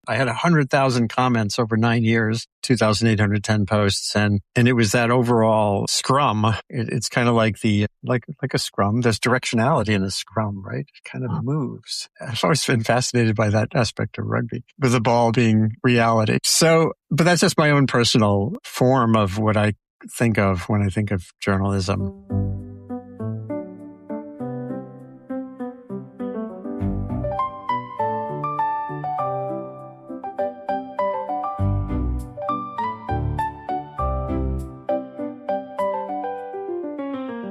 I had 100,000 comments over 9 years, 2,810 posts. And it was that overall scrum. It's kind of like like a scrum. There's directionality in a scrum, right? It kind of moves. I've always been fascinated by that aspect of rugby, with the ball being reality. So, but that's just my own personal form of what I think of when I think of journalism.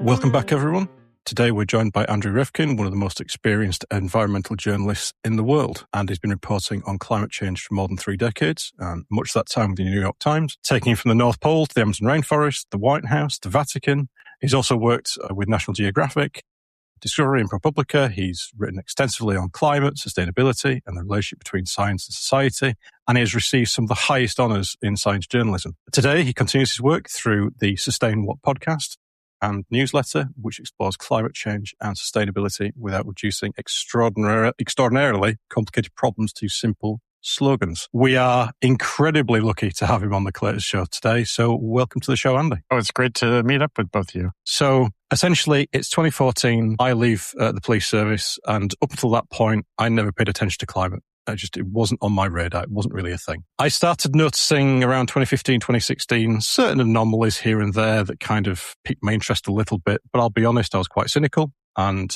Welcome back, everyone. Today we're joined by Andrew Revkin, one of the most experienced environmental journalists in the world. And he's been reporting on climate change for more than 3 decades, and much of that time with the New York Times, taking him from the North Pole to the Amazon rainforest, the White House, the Vatican. He's also worked with National Geographic, Discovery and ProPublica. He's written extensively on climate, sustainability, and the relationship between science and society. And he has received some of the highest honours in science journalism. Today, he continues his work through the Sustain What podcast and newsletter, which explores climate change and sustainability without reducing extraordinarily complicated problems to simple slogans. We are incredibly lucky to have him on the Claters Show today. So welcome to the show, Andy. Oh, it's great to meet up with both of you. So essentially, it's 2014. I leave the police service, and up until that point, I never paid attention to climate. It wasn't on my radar. It wasn't really a thing. I started noticing around 2015, 2016, certain anomalies here and there that kind of piqued my interest a little bit. But I'll be honest, I was quite cynical. And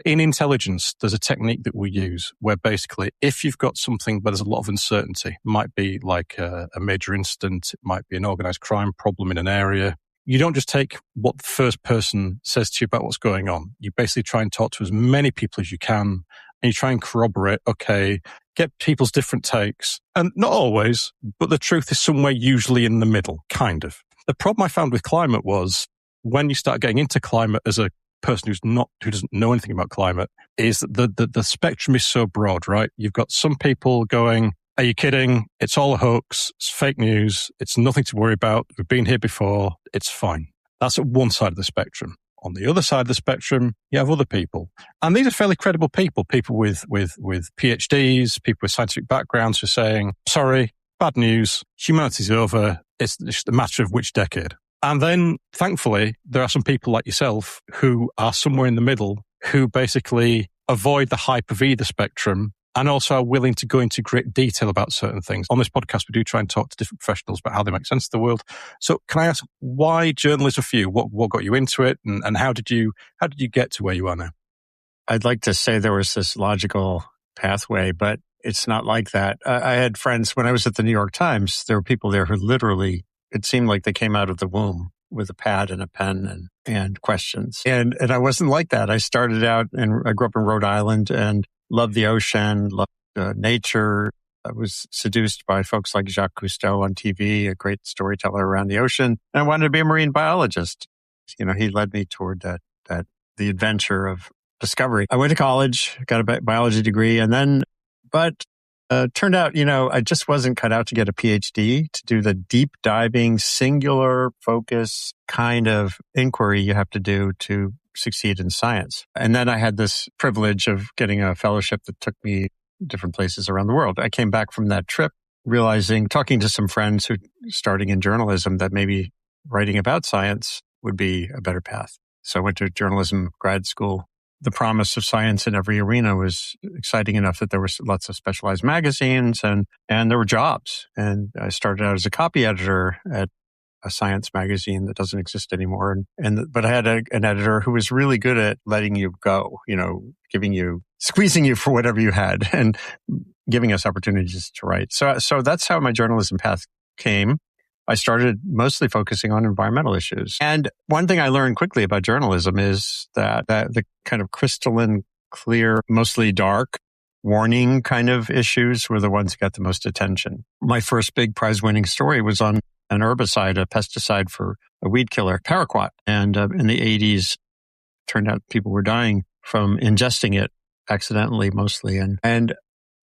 in intelligence, there's a technique that we use where basically if you've got something where there's a lot of uncertainty, it might be like a major incident, it might be an organized crime problem in an area. You don't just take what the first person says to you about what's going on. You basically try and talk to as many people as you can. And you try and corroborate, get people's different takes. And not always, but the truth is somewhere usually in the middle, kind of. The problem I found with climate was when you start getting into climate as a person who doesn't know anything about climate, is that the spectrum is so broad, right? You've got some people going, are you kidding? It's all a hoax. It's fake news. It's nothing to worry about. We've been here before. It's fine. That's at one side of the spectrum. On the other side of the spectrum, you have other people. And these are fairly credible people with PhDs, people with scientific backgrounds who are saying, sorry, bad news, humanity's over, it's just a matter of which decade. And then, thankfully, there are some people like yourself who are somewhere in the middle, who basically avoid the hype of either spectrum and also are willing to go into great detail about certain things. On this podcast, we do try and talk to different professionals about how they make sense of the world. So can I ask, why journalism for you? What got you into it? And how did you get to where you are now? I'd like to say there was this logical pathway, but it's not like that. I had friends, when I was at the New York Times, there were people there who literally, it seemed like they came out of the womb with a pad and a pen and questions. And I wasn't like that. I started out, and I grew up in Rhode Island and loved the ocean, loved nature. I was seduced by folks like Jacques Cousteau on TV, a great storyteller around the ocean. And I wanted to be a marine biologist. He led me toward the adventure of discovery. I went to college, got a biology degree, but turned out, I just wasn't cut out to get a PhD, to do the deep diving, singular focus kind of inquiry you have to do to succeed in science. And then I had this privilege of getting a fellowship that took me different places around the world. I came back from that trip realizing, talking to some friends who starting in journalism, that maybe writing about science would be a better path. So I went to journalism grad school. The promise of science in every arena was exciting enough that there were lots of specialized magazines and there were jobs. And I started out as a copy editor at a science magazine that doesn't exist anymore. But I had an editor who was really good at letting you go, squeezing you for whatever you had and giving us opportunities to write. So that's how my journalism path came. I started mostly focusing on environmental issues. And one thing I learned quickly about journalism is that the kind of crystalline, clear, mostly dark, warning kind of issues were the ones that got the most attention. My first big prize-winning story was on an herbicide, a pesticide for a weed killer, paraquat. And in the 80s, turned out people were dying from ingesting it accidentally mostly. And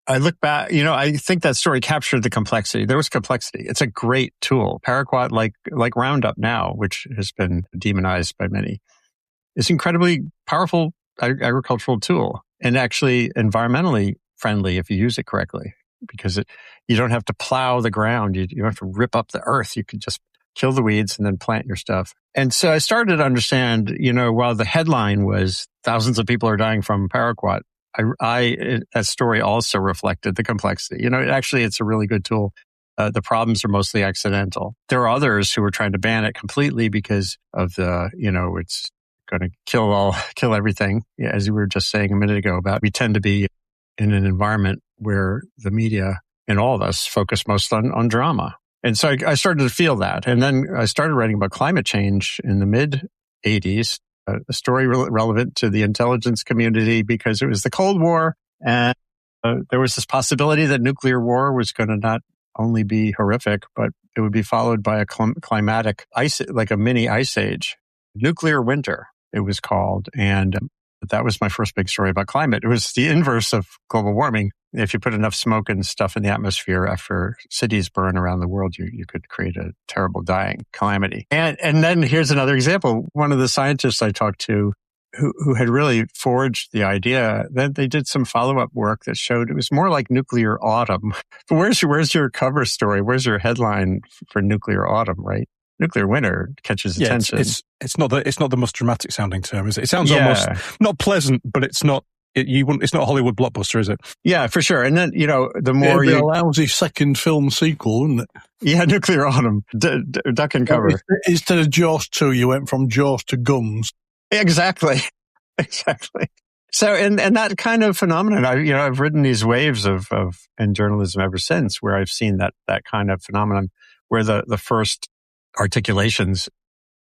I look back, I think that story captured the complexity. There was complexity. It's a great tool. Paraquat, like Roundup now, which has been demonized by many, is incredibly powerful agricultural tool and actually environmentally friendly if you use it correctly. because you don't have to plow the ground. You don't have to rip up the earth. You could just kill the weeds and then plant your stuff. And so I started to understand, while the headline was thousands of people are dying from paraquat, that story also reflected the complexity. Actually, it's a really good tool. The problems are mostly accidental. There are others who are trying to ban it completely because of it's going to kill everything. Yeah, as you were just saying a minute ago we tend to be in an environment where the media and all of us focus most on drama. And so I started to feel that. And then I started writing about climate change in the mid 80s, a story relevant to the intelligence community because it was the Cold War. And there was this possibility that nuclear war was going to not only be horrific, but it would be followed by a climatic ice, like a mini ice age. Nuclear winter, it was called. And that was my first big story about climate. It was the inverse of global warming. If you put enough smoke and stuff in the atmosphere after cities burn around the world, you could create a terrible dying calamity. And then here's another example. One of the scientists I talked to who had really forged the idea, then they did some follow-up work that showed it was more like nuclear autumn. But where's your cover story? Where's your headline for nuclear autumn, right? Nuclear winter catches attention. It's not the most dramatic sounding term, is it? It sounds almost not pleasant, but it's not. It's not a Hollywood blockbuster, is it? Yeah, for sure. And then the more it'd be a lousy second film sequel, wouldn't it? Yeah, nuclear autumn, duck and cover. Instead of Jaws 2, you went from Jaws to Gums. Exactly. So, and that kind of phenomenon, I've ridden these waves of in journalism ever since, where I've seen that kind of phenomenon, where the first articulations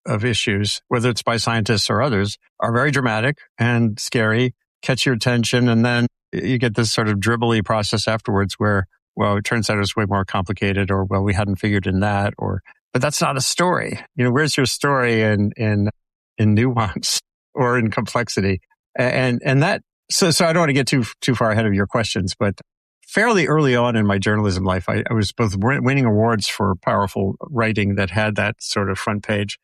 of issues, whether it's by scientists or others, are very dramatic and scary, catch your attention, and then you get this sort of dribbly process afterwards where, well, it turns out it was way more complicated, or, well, we hadn't figured in that, but that's not a story. Where's your story in nuance or in complexity? And that, so I don't want to get too far ahead of your questions, but fairly early on in my journalism life, I was both winning awards for powerful writing that had that sort of front page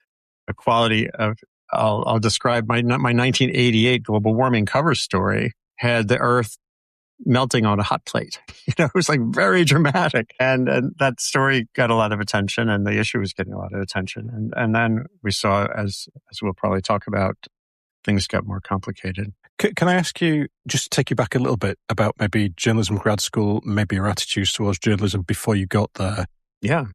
quality of, I'll describe my 1988 global warming cover story had the Earth melting on a hot plate. It was like very dramatic. And that story got a lot of attention, and the issue was getting a lot of attention. And then we saw, as we'll probably talk about, things got more complicated. Can I ask you, just to take you back a little bit, about maybe journalism grad school, maybe your attitudes towards journalism before you got there? Yeah.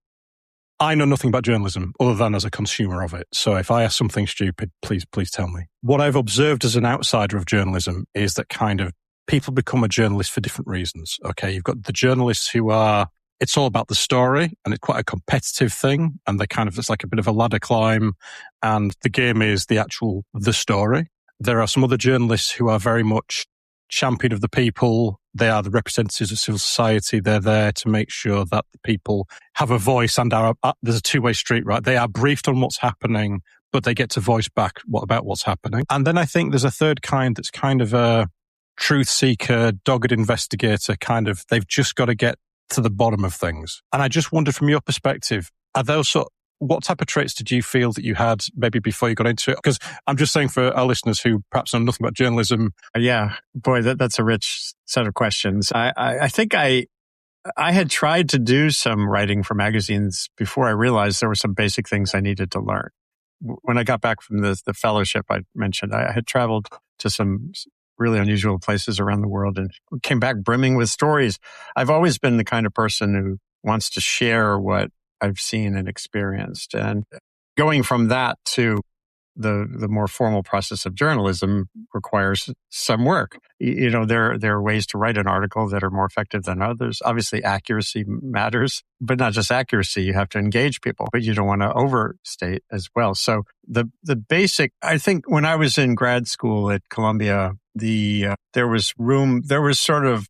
I know nothing about journalism other than as a consumer of it. So if I ask something stupid, please tell me. What I've observed as an outsider of journalism is that kind of people become a journalist for different reasons. Okay, you've got the journalists who are, it's all about the story, and it's quite a competitive thing, and it's like a bit of a ladder climb, and the game is the story. There are some other journalists who are very much champion of the people. They are the representatives of civil society. They're there to make sure that the people have a voice, and there's a two-way street, right? They are briefed on what's happening, but they get to voice back about what's happening. And then I think there's a third kind that's kind of a truth seeker, dogged investigator, they've just got to get to the bottom of things. And I just wondered, from your perspective, what type of traits did you feel that you had maybe before you got into it? Because I'm just saying, for our listeners who perhaps know nothing about journalism. Yeah, boy, that's a rich set of questions. I think I had tried to do some writing for magazines before I realized there were some basic things I needed to learn. When I got back from the fellowship I mentioned, I had traveled to some really unusual places around the world and came back brimming with stories. I've always been the kind of person who wants to share what I've seen and experienced. And going from that to the more formal process of journalism requires some work. There are ways to write an article that are more effective than others. Obviously, accuracy matters, but not just accuracy. You have to engage people, but you don't want to overstate as well. So the basic, I think when I was in grad school at Columbia, there was sort of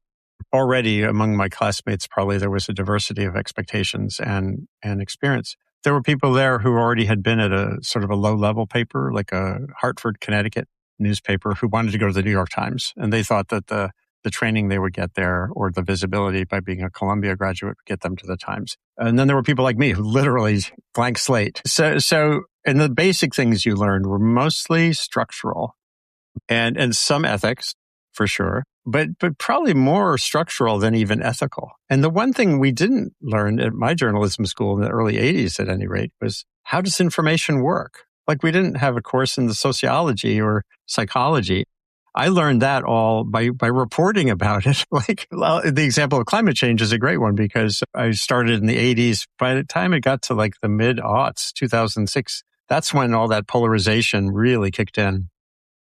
already among my classmates, probably there was a diversity of expectations and experience. There were people there who already had been at a sort of a low-level paper, like a Hartford, Connecticut newspaper, who wanted to go to the New York Times. And they thought that the training they would get there, or the visibility by being a Columbia graduate, would get them to the Times. And then there were people like me who literally blank slate. So and the basic things you learned were mostly structural and some ethics. for sure, but probably more structural than even ethical. And the one thing we didn't learn at my journalism school in the early 80s, at any rate, was how does information work? Like, we didn't have a course in the sociology or psychology. I learned that all by reporting about it. Like, the example of climate change is a great one because I started in the 80s. By the time it got to like the mid-aughts, 2006, that's when all that polarization really kicked in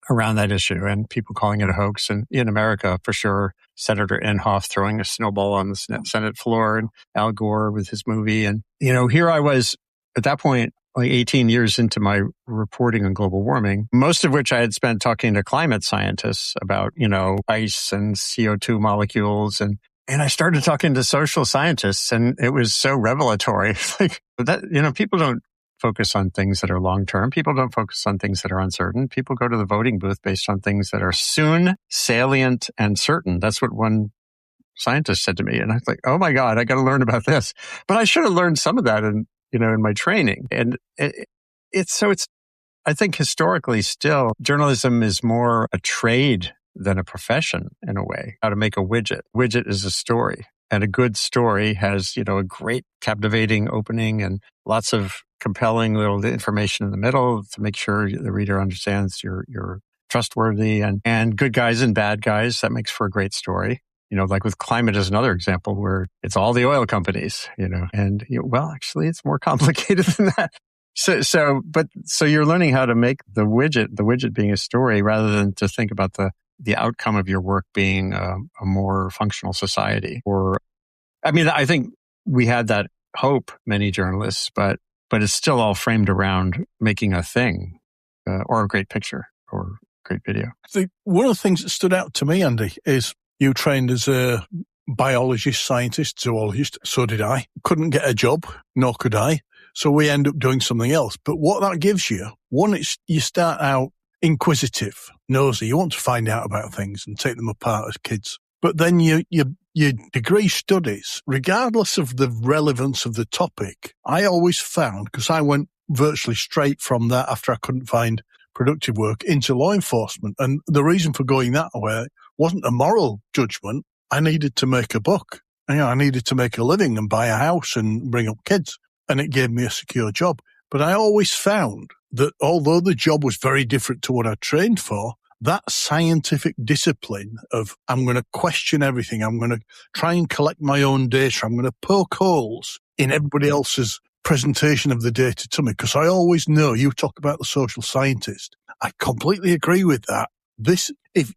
around that issue and people calling it a hoax. And in America, for sure, Senator Inhofe throwing a snowball on the Senate floor and Al Gore with his movie. And, here I was at that point, like 18 years into my reporting on global warming, most of which I had spent talking to climate scientists about, ice and CO2 molecules. And I started talking to social scientists, and it was so revelatory. Like that, people don't focus on things that are long-term. People don't focus on things that are uncertain. People go to the voting booth based on things that are soon, salient, and certain. That's what one scientist said to me. And I was like, oh my God, I got to learn about this. But I should have learned some of that in my training. And it's I think historically still, journalism is more a trade than a profession in a way. How to make a widget. Widget is a story. And a good story has, a great captivating opening and lots of compelling little information in the middle to make sure the reader understands you're trustworthy and good guys and bad guys. That makes for a great story. Like with climate is another example where it's all the oil companies, well, actually it's more complicated than that. So you're learning how to make the widget being a story rather than to think about the outcome of your work being a more functional society. I think we had that hope, many journalists, but it's still all framed around making a thing or a great picture or great video. One of the things that stood out to me, Andy, is you trained as a biologist, scientist, zoologist. So did I. Couldn't get a job, nor could I. So we end up doing something else. But what that gives you, one, it's you start out inquisitive, nosy. You want to find out about things and take them apart as kids. But then your degree studies, regardless of the relevance of the topic, I always found, because I went virtually straight from that after I couldn't find productive work into law enforcement. And the reason for going that way wasn't a moral judgment. I needed to make a buck. I needed to make a living and buy a house and bring up kids. And it gave me a secure job. But I always found that although the job was very different to what I trained for, that scientific discipline of I'm going to question everything, I'm going to try and collect my own data, I'm going to poke holes in everybody else's presentation of the data to me, because I always know, you talk about the social scientist, I completely agree with that.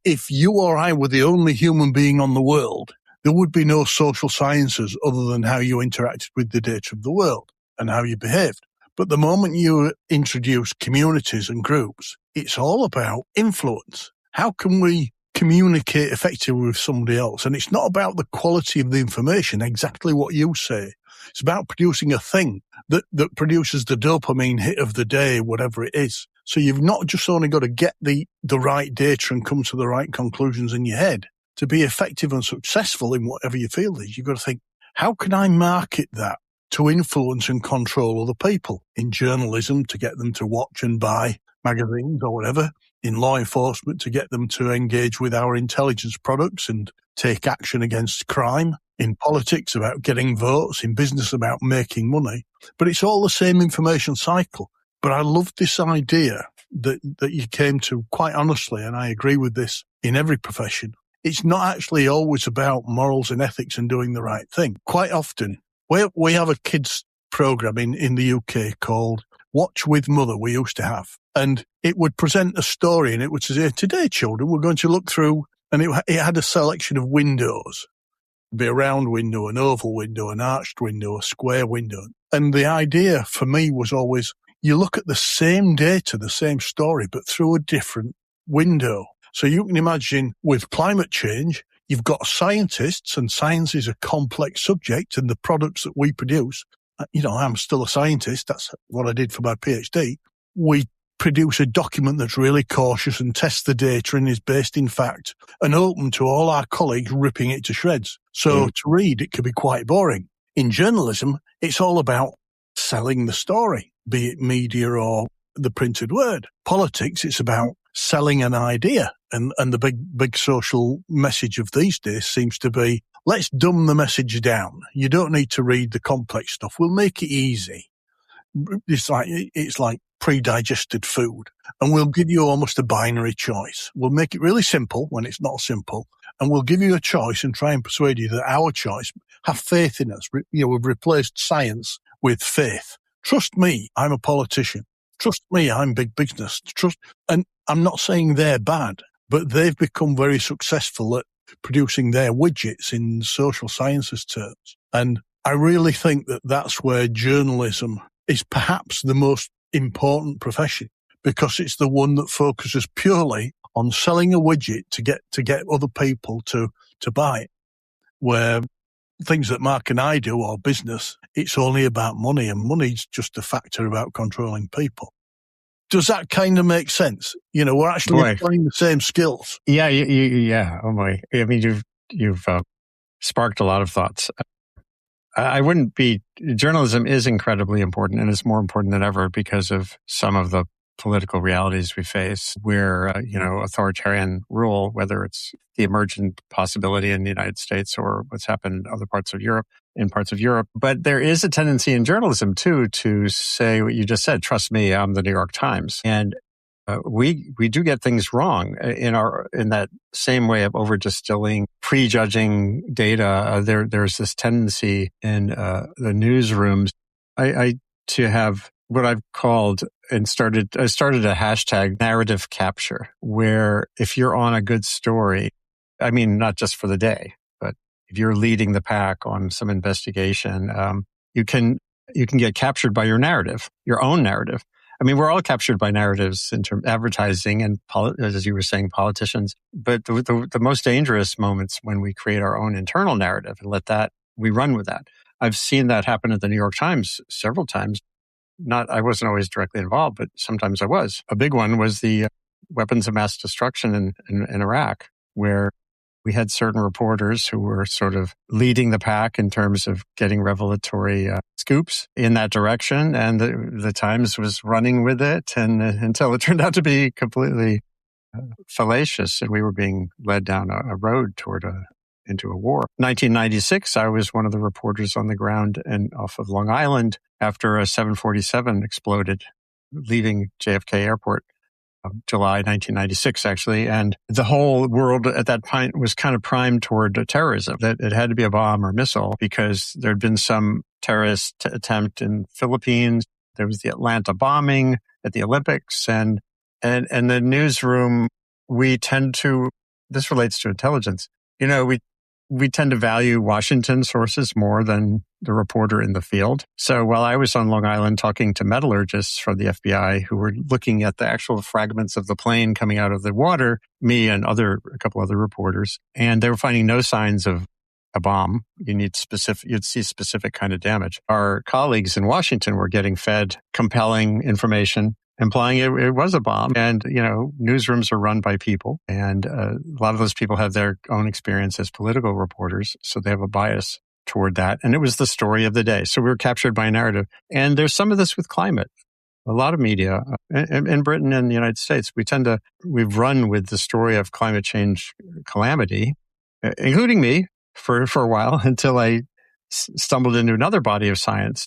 If you or I were the only human being on the world, there would be no social sciences other than how you interacted with the data of the world and how you behaved. But the moment you introduce communities and groups, it's all about influence. How can we communicate effectively with somebody else? And it's not about the quality of the information, exactly what you say. It's about producing a thing that produces the dopamine hit of the day, whatever it is. So you've not just only got to get the right data and come to the right conclusions in your head. To be effective and successful in whatever your field is, you've got to think, how can I market that to influence and control other people? In journalism, to get them to watch and buy magazines or whatever. In law enforcement, to get them to engage with our intelligence products and take action against crime. In politics, about getting votes. In business, about making money. But it's all the same information cycle. But I love this idea that you came to, quite honestly, and I agree with this in every profession. It's not actually always about morals and ethics and doing the right thing. Quite often, we have a kids program in the UK called Watch with Mother, we used to have. And it would present a story and it would say, today, children, we're going to look through, and it had a selection of windows. It'd be a round window, an oval window, an arched window, a square window. And the idea for me was always, you look at the same data, the same story, but through a different window. So you can imagine with climate change, you've got scientists, and science is a complex subject, and the products that we produce, I'm still a scientist. That's what I did for my PhD. We produce a document that's really cautious and tests the data and is based in fact and open to all our colleagues ripping it to shreds. So to read, it can be quite boring. In journalism, it's all about selling the story, be it media or the printed word. Politics, it's about selling an idea. And the big social message of these days seems to be, let's dumb the message down. You don't need to read the complex stuff. We'll make it easy. It's like pre-digested food, and we'll give you almost a binary choice. We'll make it really simple when it's not simple, and we'll give you a choice and try and persuade you that our choice, have faith in us. We've replaced science with faith. Trust me, I'm a politician. Trust me, I'm big business. And I'm not saying they're bad, but they've become very successful at producing their widgets in social sciences terms. And I really think that that's where journalism is perhaps the most important profession, because it's the one that focuses purely on selling a widget to get other people to buy it. Where things that Mark and I do, or business, it's only about money, and money's just a factor about controlling people. Does that kind of make sense? We're actually applying the same skills. Yeah, yeah. Oh my! I mean, you've sparked a lot of thoughts. I wouldn't be. Journalism is incredibly important, and it's more important than ever because of some of the political realities we face, where authoritarian rule, whether it's the emergent possibility in the United States or what's happened in other parts of Europe. But there is a tendency in journalism too to say what you just said. Trust me, I'm the New York Times, and we do get things wrong in that same way of over distilling, prejudging data. There's this tendency in the newsrooms to have what I've called I started a hashtag narrative capture, where if you're on a good story, I mean, not just for the day, but if you're leading the pack on some investigation, you can get captured by your narrative, your own narrative. I mean, we're all captured by narratives in terms of advertising and, as you were saying, politicians. But the most dangerous moments when we create our own internal narrative and we run with that. I've seen that happen at the New York Times several times. I wasn't always directly involved, but sometimes I was. A big one was the weapons of mass destruction in Iraq, where we had certain reporters who were sort of leading the pack in terms of getting revelatory scoops in that direction. And the Times was running with it until it turned out to be completely fallacious, and we were being led down a road into a war. 1996, I was one of the reporters on the ground and off of Long Island after a 747 exploded, leaving JFK Airport. July 1996, actually. And the whole world at that point was kind of primed toward terrorism, that it had to be a bomb or missile because there'd been some terrorist attempt in Philippines. There was the Atlanta bombing at the Olympics. And the newsroom, this relates to intelligence. We tend to value Washington sources more than the reporter in the field. So while I was on Long Island talking to metallurgists from the FBI who were looking at the actual fragments of the plane coming out of the water, me and a couple other reporters, and they were finding no signs of a bomb. You'd see specific kind of damage. Our colleagues in Washington were getting fed compelling information implying it was a bomb. And, newsrooms are run by people. And a lot of those people have their own experience as political reporters. So they have a bias toward that. And it was the story of the day. So we were captured by a narrative. And there's some of this with climate. A lot of media in Britain and the United States, we've run with the story of climate change calamity, including me for a while, until I stumbled into another body of science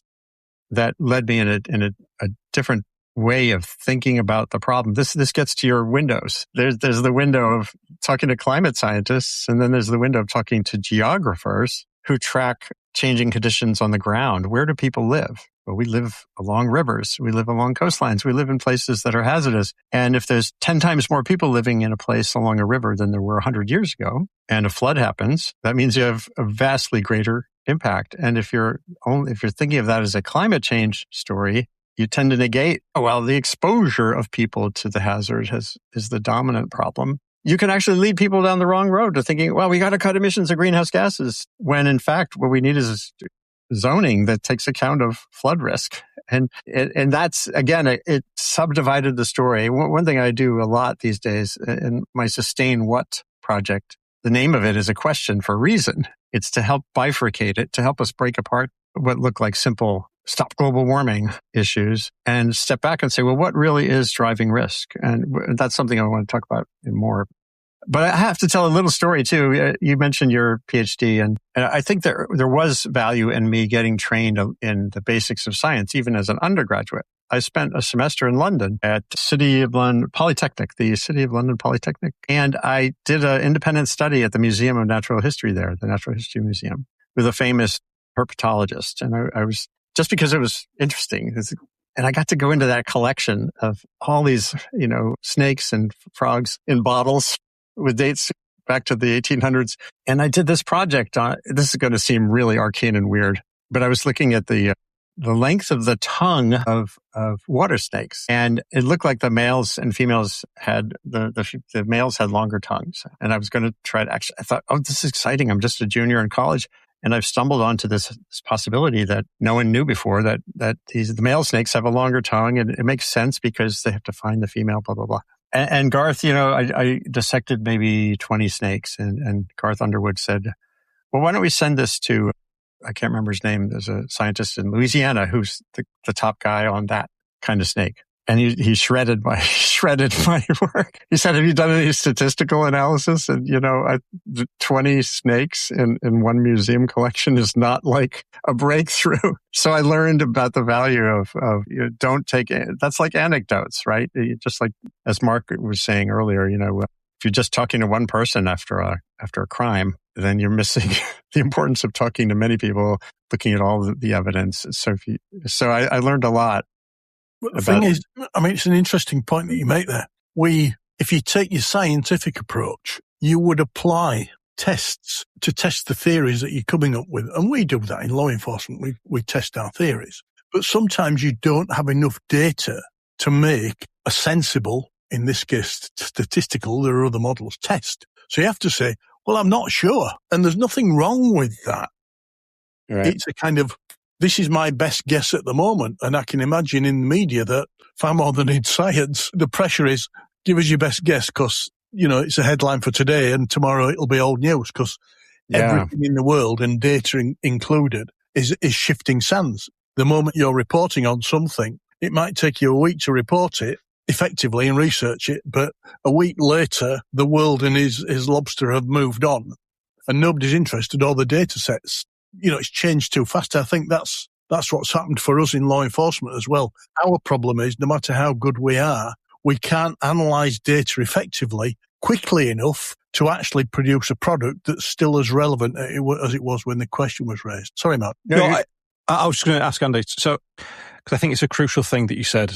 that led me in a different way of thinking about the problem. This gets to your windows. There's the window of talking to climate scientists, and then there's the window of talking to geographers who track changing conditions on the ground. Where do people live? Well, we live along rivers. We live along coastlines. We live in places that are hazardous. And if there's 10 times more people living in a place along a river than there were 100 years ago, and a flood happens, that means you have a vastly greater impact. And if you're thinking of that as a climate change story, you tend to negate, the exposure of people to the hazard is the dominant problem. You can actually lead people down the wrong road to thinking, we got to cut emissions of greenhouse gases, when in fact, what we need is zoning that takes account of flood risk. And that's, again, it subdivided the story. One thing I do a lot these days in my Sustain What project, the name of it is a question for a reason. It's to help bifurcate it, to help us break apart what look like simple stop global warming issues and step back and say, well, what really is driving risk? And that's something I want to talk about more. But I have to tell a little story too. You mentioned your PhD, and I think there was value in me getting trained in the basics of science, even as an undergraduate. I spent a semester in London at City of London Polytechnic, the City of London Polytechnic. And I did an independent study at the Museum of Natural History there, the Natural History Museum, with a famous herpetologist. And I was, just because it was interesting, and I got to go into that collection of all these, snakes and frogs in bottles with dates back to the 1800s. And I did this project on, this is going to seem really arcane and weird, but I was looking at the length of the tongue of water snakes. And it looked like the males and females had, the males had longer tongues. And I was going to try to I thought, oh, this is exciting. I'm just a junior in college. And I've stumbled onto this possibility that no one knew before, that the male snakes have a longer tongue. And it makes sense because they have to find the female, blah, blah, blah. And Garth, I dissected maybe 20 snakes, and Garth Underwood said, well, why don't we send this to, I can't remember his name. There's a scientist in Louisiana who's the top guy on that kind of snake. And he shredded my work. He said, have you done any statistical analysis? And, 20 snakes in one museum collection is not like a breakthrough. So I learned about the value of don't take, that's like anecdotes, right? Just like, as Mark was saying earlier, if you're just talking to one person after a crime, then you're missing the importance of talking to many people, looking at all the evidence. So I learned a lot. The thing is, it's an interesting point that you make there. If you take your scientific approach, you would apply tests to test the theories that you're coming up with. And we do that in law enforcement. We test our theories. But sometimes you don't have enough data to make a sensible, in this case, statistical, there are other models, test. So you have to say, well, I'm not sure. And there's nothing wrong with that. Right. It's a kind of, this is my best guess at the moment. And I can imagine in the media that far more than in science, the pressure is give us your best guess because, it's a headline for today and tomorrow it'll be old news because everything in the world and data included is shifting sands. The moment you're reporting on something, it might take you a week to report it effectively and research it. But a week later, the world and his lobster have moved on and nobody's interested or the data sets. It's changed too fast. I think that's what's happened for us in law enforcement as well. Our problem is no matter how good we are, we can't analyze data effectively quickly enough to actually produce a product that's still as relevant as it was when the question was raised. Sorry, Matt. I was just going to ask Andy. So, because I think it's a crucial thing that you said.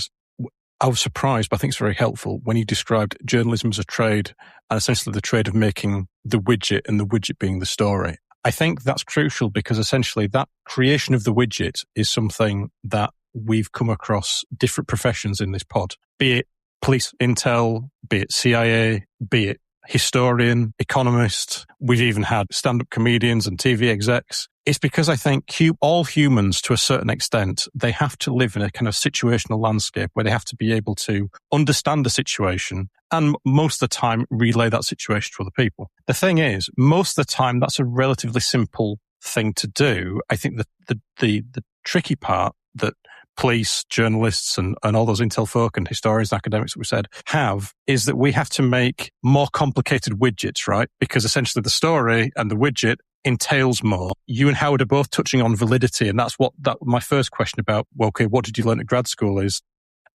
I was surprised, but I think it's very helpful when you described journalism as a trade and essentially the trade of making the widget and the widget being the story. I think that's crucial because essentially that creation of the widget is something that we've come across different professions in this pod, be it police intel, be it CIA, be it historian, economist. We've even had stand-up comedians and TV execs. It's because I think all humans, to a certain extent, they have to live in a kind of situational landscape where they have to be able to understand a situation and most of the time relay that situation to other people. The thing is, most of the time, that's a relatively simple thing to do. I think the tricky part that police, journalists, and all those intel folk and historians and academics that we said have is that we have to make more complicated widgets, right? Because essentially the story and the widget entails more. You and Howard are both touching on validity, and that's my first question about, well, okay, what did you learn at grad school is.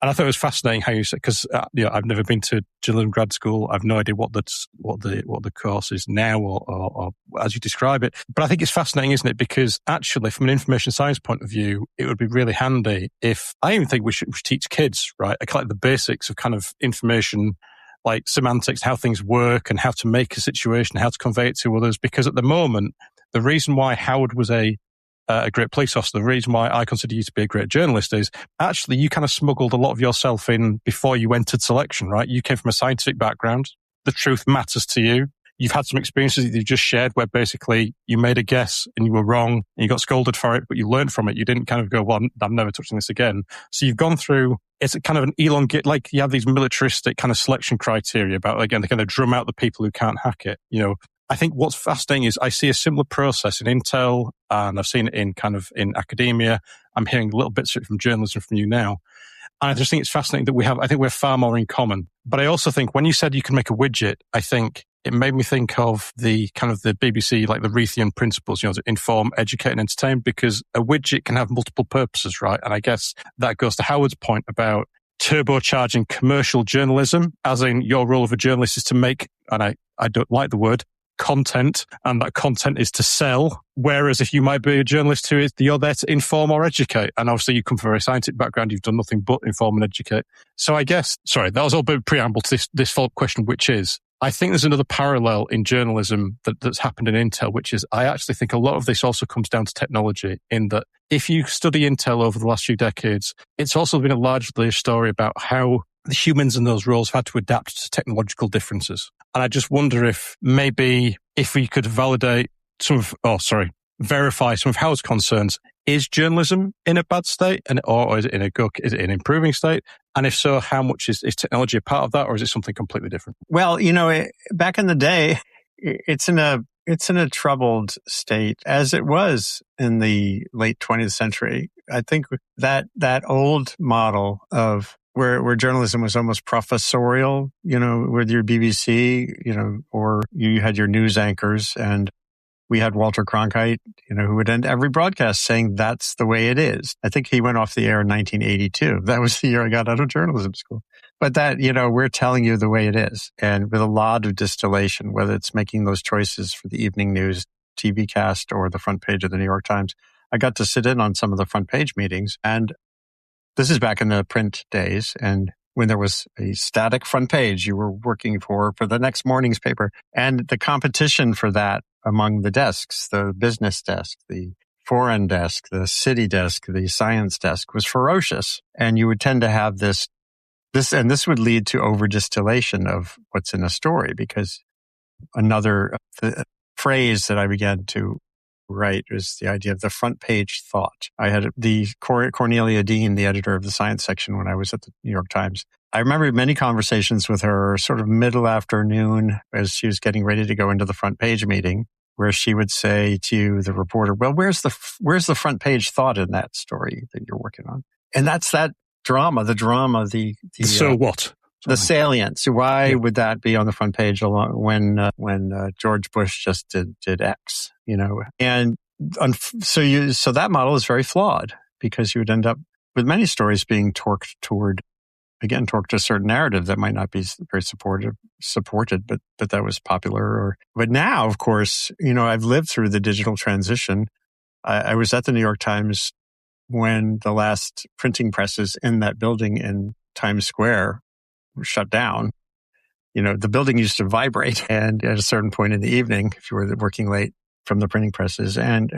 And I thought it was fascinating how you said, because I've never been to journalism grad school. I've no idea what the course is now or as you describe it. But I think it's fascinating, isn't it? Because actually, from an information science point of view, it would be really handy if I even think we should teach kids, right? Like the basics of kind of information, like semantics, how things work, and how to make a situation, how to convey it to others. Because at the moment, the reason why Howard was a great police officer, the reason why I consider you to be a great journalist is actually you kind of smuggled a lot of yourself in before you entered selection, right? You came from a scientific background. The truth matters to you. You've had some experiences that you just shared where basically you made a guess and you were wrong and you got scolded for it, but you learned from it. You didn't kind of go, well, I'm never touching this again. So you've gone through, it's kind of an elongate, like you have these militaristic kind of selection criteria about, again, they kind of drum out the people who can't hack it. I think what's fascinating is I see a similar process in intel and I've seen it in in academia. I'm hearing little bits of it from journalism from you now. And I just think it's fascinating that I think we're far more in common. But I also think when you said you can make a widget, I think it made me think of the the BBC, like the Revkin principles, to inform, educate and entertain, because a widget can have multiple purposes, right? And I guess that goes to Howard's point about turbocharging commercial journalism, as in your role of a journalist is to make, and I don't like the word, content, and that content is to sell. Whereas if you might be a journalist you're there to inform or educate. And obviously you come from a very scientific background, you've done nothing but inform and educate. So I guess, sorry, that was all a bit of preamble to this follow-up question, which is, I think there's another parallel in journalism that's happened in Intel, which is I actually think a lot of this also comes down to technology, in that if you study Intel over the last few decades, it's also been largely a story about how the humans in those roles have had to adapt to technological differences. And I just wonder if maybe if we could verify some of Howard's concerns. Is journalism in a bad state, or is it in is it in an improving state? And if so, how much is technology a part of that, or is it something completely different? Well, back in the day, it's in a troubled state, as it was in the late 20th century. I think that old model of where journalism was almost professorial, with your BBC, or you had your news anchors, and we had Walter Cronkite, who would end every broadcast saying that's the way it is. I think he went off the air in 1982. That was the year I got out of journalism school. But that, we're telling you the way it is. And with a lot of distillation, whether it's making those choices for the evening news, TV cast, or the front page of the New York Times, I got to sit in on some of the front page meetings. And this is back in the print days. And when there was a static front page you were working for the next morning's paper. And the competition for that among the desks, the business desk, the foreign desk, the city desk, the science desk, was ferocious. And you would tend to have this would lead to over distillation of what's in a story, because another phrase that I began to write was the idea of the front page thought. I had the Cornelia Dean, the editor of the science section when I was at the New York Times. I remember many conversations with her sort of middle afternoon as she was getting ready to go into the front page meeting, where she would say to the reporter, well, where's the front page thought in that story that you're working on? And that's that drama, the so what? The salience. Why would that be on the front page when George Bush just did X, And so that model is very flawed, because you would end up with many stories being torqued to a certain narrative that might not be very supported, but that was popular. But now, of course, I've lived through the digital transition. I was at the New York Times when the last printing presses in that building in Times Square were shut down. The building used to vibrate, and at a certain point in the evening, if you were working late from the printing presses, and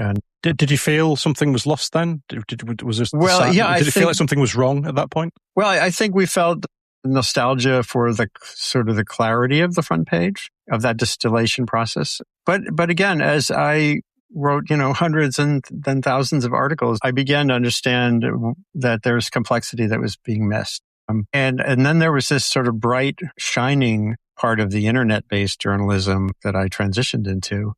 did you feel something was lost then? Did it feel like something was wrong at that point? Well, I think we felt nostalgia for the sort of the clarity of the front page, of that distillation process. But again, as I wrote, hundreds and then thousands of articles, I began to understand that there's complexity that was being missed. And then there was this sort of bright, shining part of the internet-based journalism that I transitioned into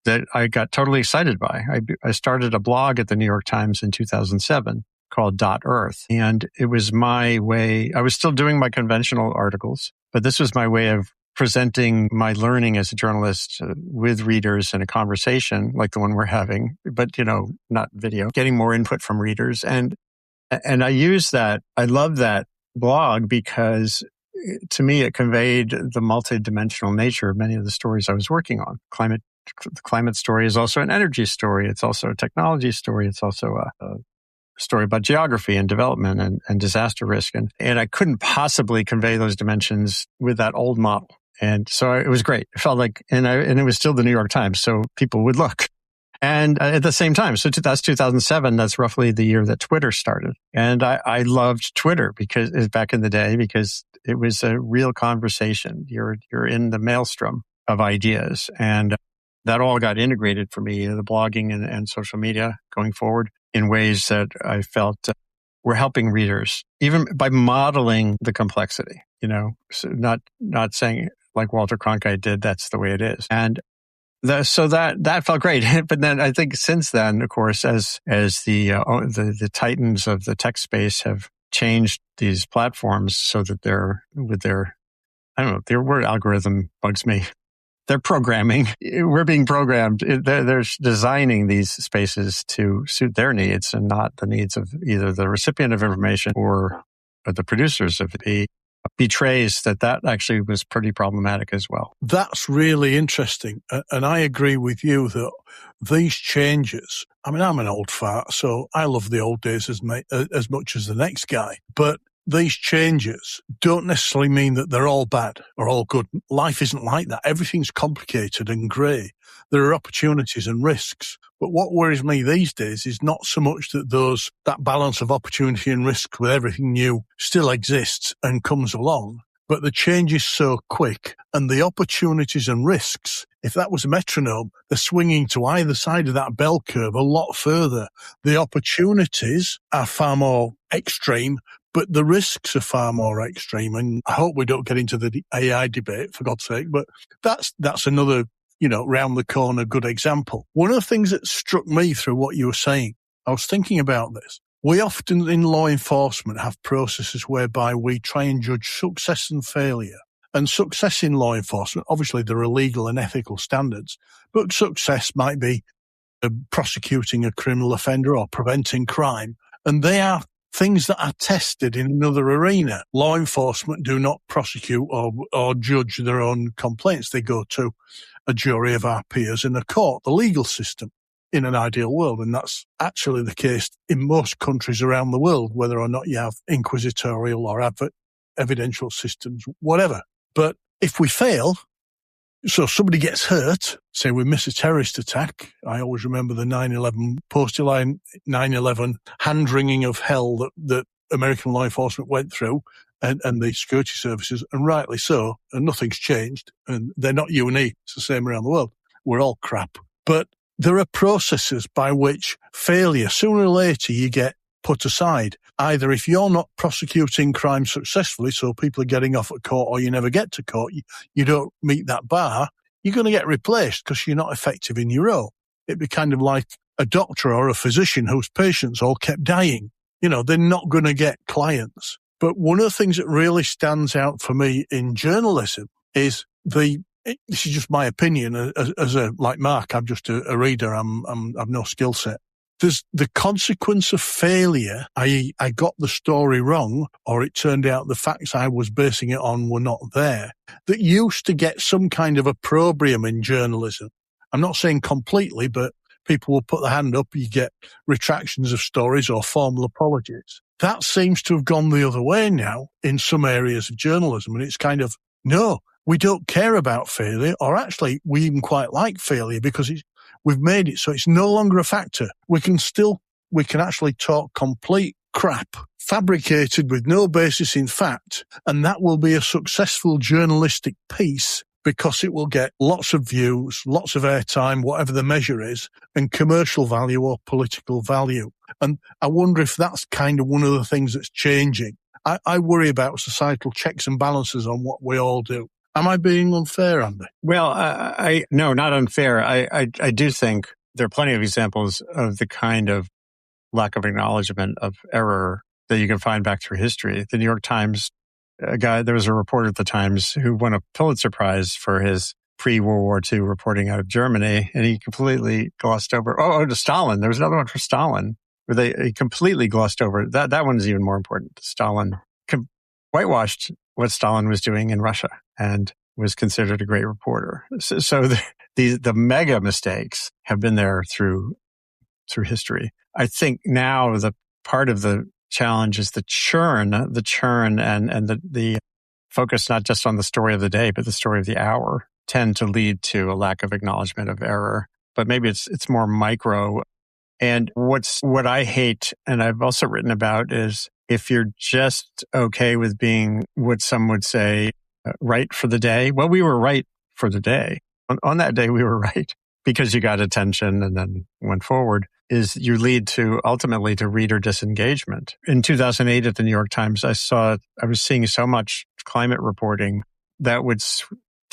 that I got totally excited by. I started a blog at the New York Times in 2007 called .Earth. And it was my way, I was still doing my conventional articles, but this was my way of presenting my learning as a journalist with readers in a conversation like the one we're having, but, not video, getting more input from readers. And I use that. I love that blog because to me, it conveyed the multidimensional nature of many of the stories I was working on. The climate story is also an energy story. It's also a technology story. It's also a story about geography and development and disaster risk. And I couldn't possibly convey those dimensions with that old model. And so it was great. It felt like, and it was still the New York Times, so people would look. And at the same time, so that's 2007, that's roughly the year that Twitter started. And I loved Twitter because back in the day, because it was a real conversation. You're in the maelstrom of ideas. And that all got integrated for me, the blogging and social media going forward in ways that I felt were helping readers, even by modeling the complexity, so not saying like Walter Cronkite did, that's the way it is. And So that felt great. But then I think since then, of course, as the titans of the tech space have changed these platforms so that they're with their, I don't know, their word algorithm bugs me. They're programming. We're being programmed. They're designing these spaces to suit their needs and not the needs of either the recipient of information or the producers of it. Betrays that actually was pretty problematic as well. That's really interesting. And I agree with you that these changes, I mean, I'm an old fart, so I love the old days as much as the next guy. But these changes don't necessarily mean that they're all bad or all good. Life isn't like that. Everything's complicated and grey. There are opportunities and risks. But what worries me these days is not so much that balance of opportunity and risk with everything new still exists and comes along, but the change is so quick and the opportunities and risks, if that was a metronome, they're swinging to either side of that bell curve a lot further. The opportunities are far more extreme, but the risks are far more extreme. And I hope we don't get into the AI debate, for God's sake, but that's another, round the corner good example. One of the things that struck me through what you were saying, I was thinking about this. We often in law enforcement have processes whereby we try and judge success and failure. And success in law enforcement, obviously there are legal and ethical standards, but success might be prosecuting a criminal offender or preventing crime. And they are things that are tested in another arena. Law enforcement do not prosecute or judge their own complaints. They go to a jury of our peers in a court, the legal system, in an ideal world. And that's actually the case in most countries around the world, whether or not you have inquisitorial or evidential systems, whatever. But if we fail, so somebody gets hurt, say we miss a terrorist attack. I always remember the 9/11 post-line 9/11 hand-wringing of hell that American law enforcement went through and the security services, and rightly so, and nothing's changed. And they're not unique. It's the same around the world. We're all crap. But there are processes by which failure, sooner or later, you get put aside. Either if you're not prosecuting crime successfully, so people are getting off at court or you never get to court, you don't meet that bar, you're going to get replaced because you're not effective in your role. It'd be kind of like a doctor or a physician whose patients all kept dying. They're not going to get clients. But one of the things that really stands out for me in journalism is this is just my opinion like Mark, I'm just a reader. I've no skill set. There's the consequence of failure, i.e. I got the story wrong, or it turned out the facts I was basing it on were not there, that used to get some kind of opprobrium in journalism. I'm not saying completely, but people will put their hand up, you get retractions of stories or formal apologies. That seems to have gone the other way now in some areas of journalism, and it's kind of, no, we don't care about failure, or actually we even quite like failure because we've made it so it's no longer a factor. We can actually talk complete crap, fabricated with no basis in fact, and that will be a successful journalistic piece because it will get lots of views, lots of airtime, whatever the measure is, and commercial value or political value. And I wonder if that's kind of one of the things that's changing. I worry about societal checks and balances on what we all do. Am I being unfair, Andy? Well, no, not unfair. I do think there are plenty of examples of the kind of lack of acknowledgement of error that you can find back through history. The New York Times, there was a reporter at the Times who won a Pulitzer Prize for his pre-World War II reporting out of Germany, and he completely glossed over. To Stalin. There was another one for Stalin where he completely glossed over. That one is even more important. Stalin whitewashed what Stalin was doing in Russia and was considered a great reporter. So the mega mistakes have been there through history. I think now the part of the challenge is the churn and the focus not just on the story of the day, but the story of the hour tend to lead to a lack of acknowledgement of error. But maybe it's more micro. And what I hate, and I've also written about, is if you're just okay with being what some would say right for the day. Well, we were right for the day. On that day, we were right because you got attention and then went forward. Is you lead to ultimately to reader disengagement. In 2008 at the New York Times, I was seeing so much climate reporting that would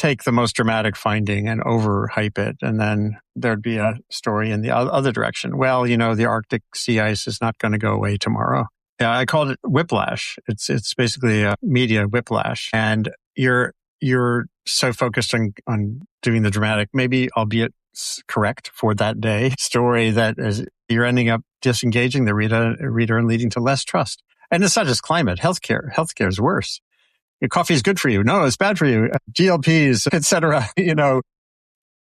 take the most dramatic finding and overhype it. And then there'd be a story in the other direction. Well, the Arctic sea ice is not going to go away tomorrow. Yeah, I called it whiplash. It's basically a media whiplash. And you're so focused on doing the dramatic, maybe albeit correct for that day story, that is, you're ending up disengaging the reader and leading to less trust. And it's not just climate, healthcare. Healthcare is worse. Your coffee is good for you. No, it's bad for you. GLPs, etc.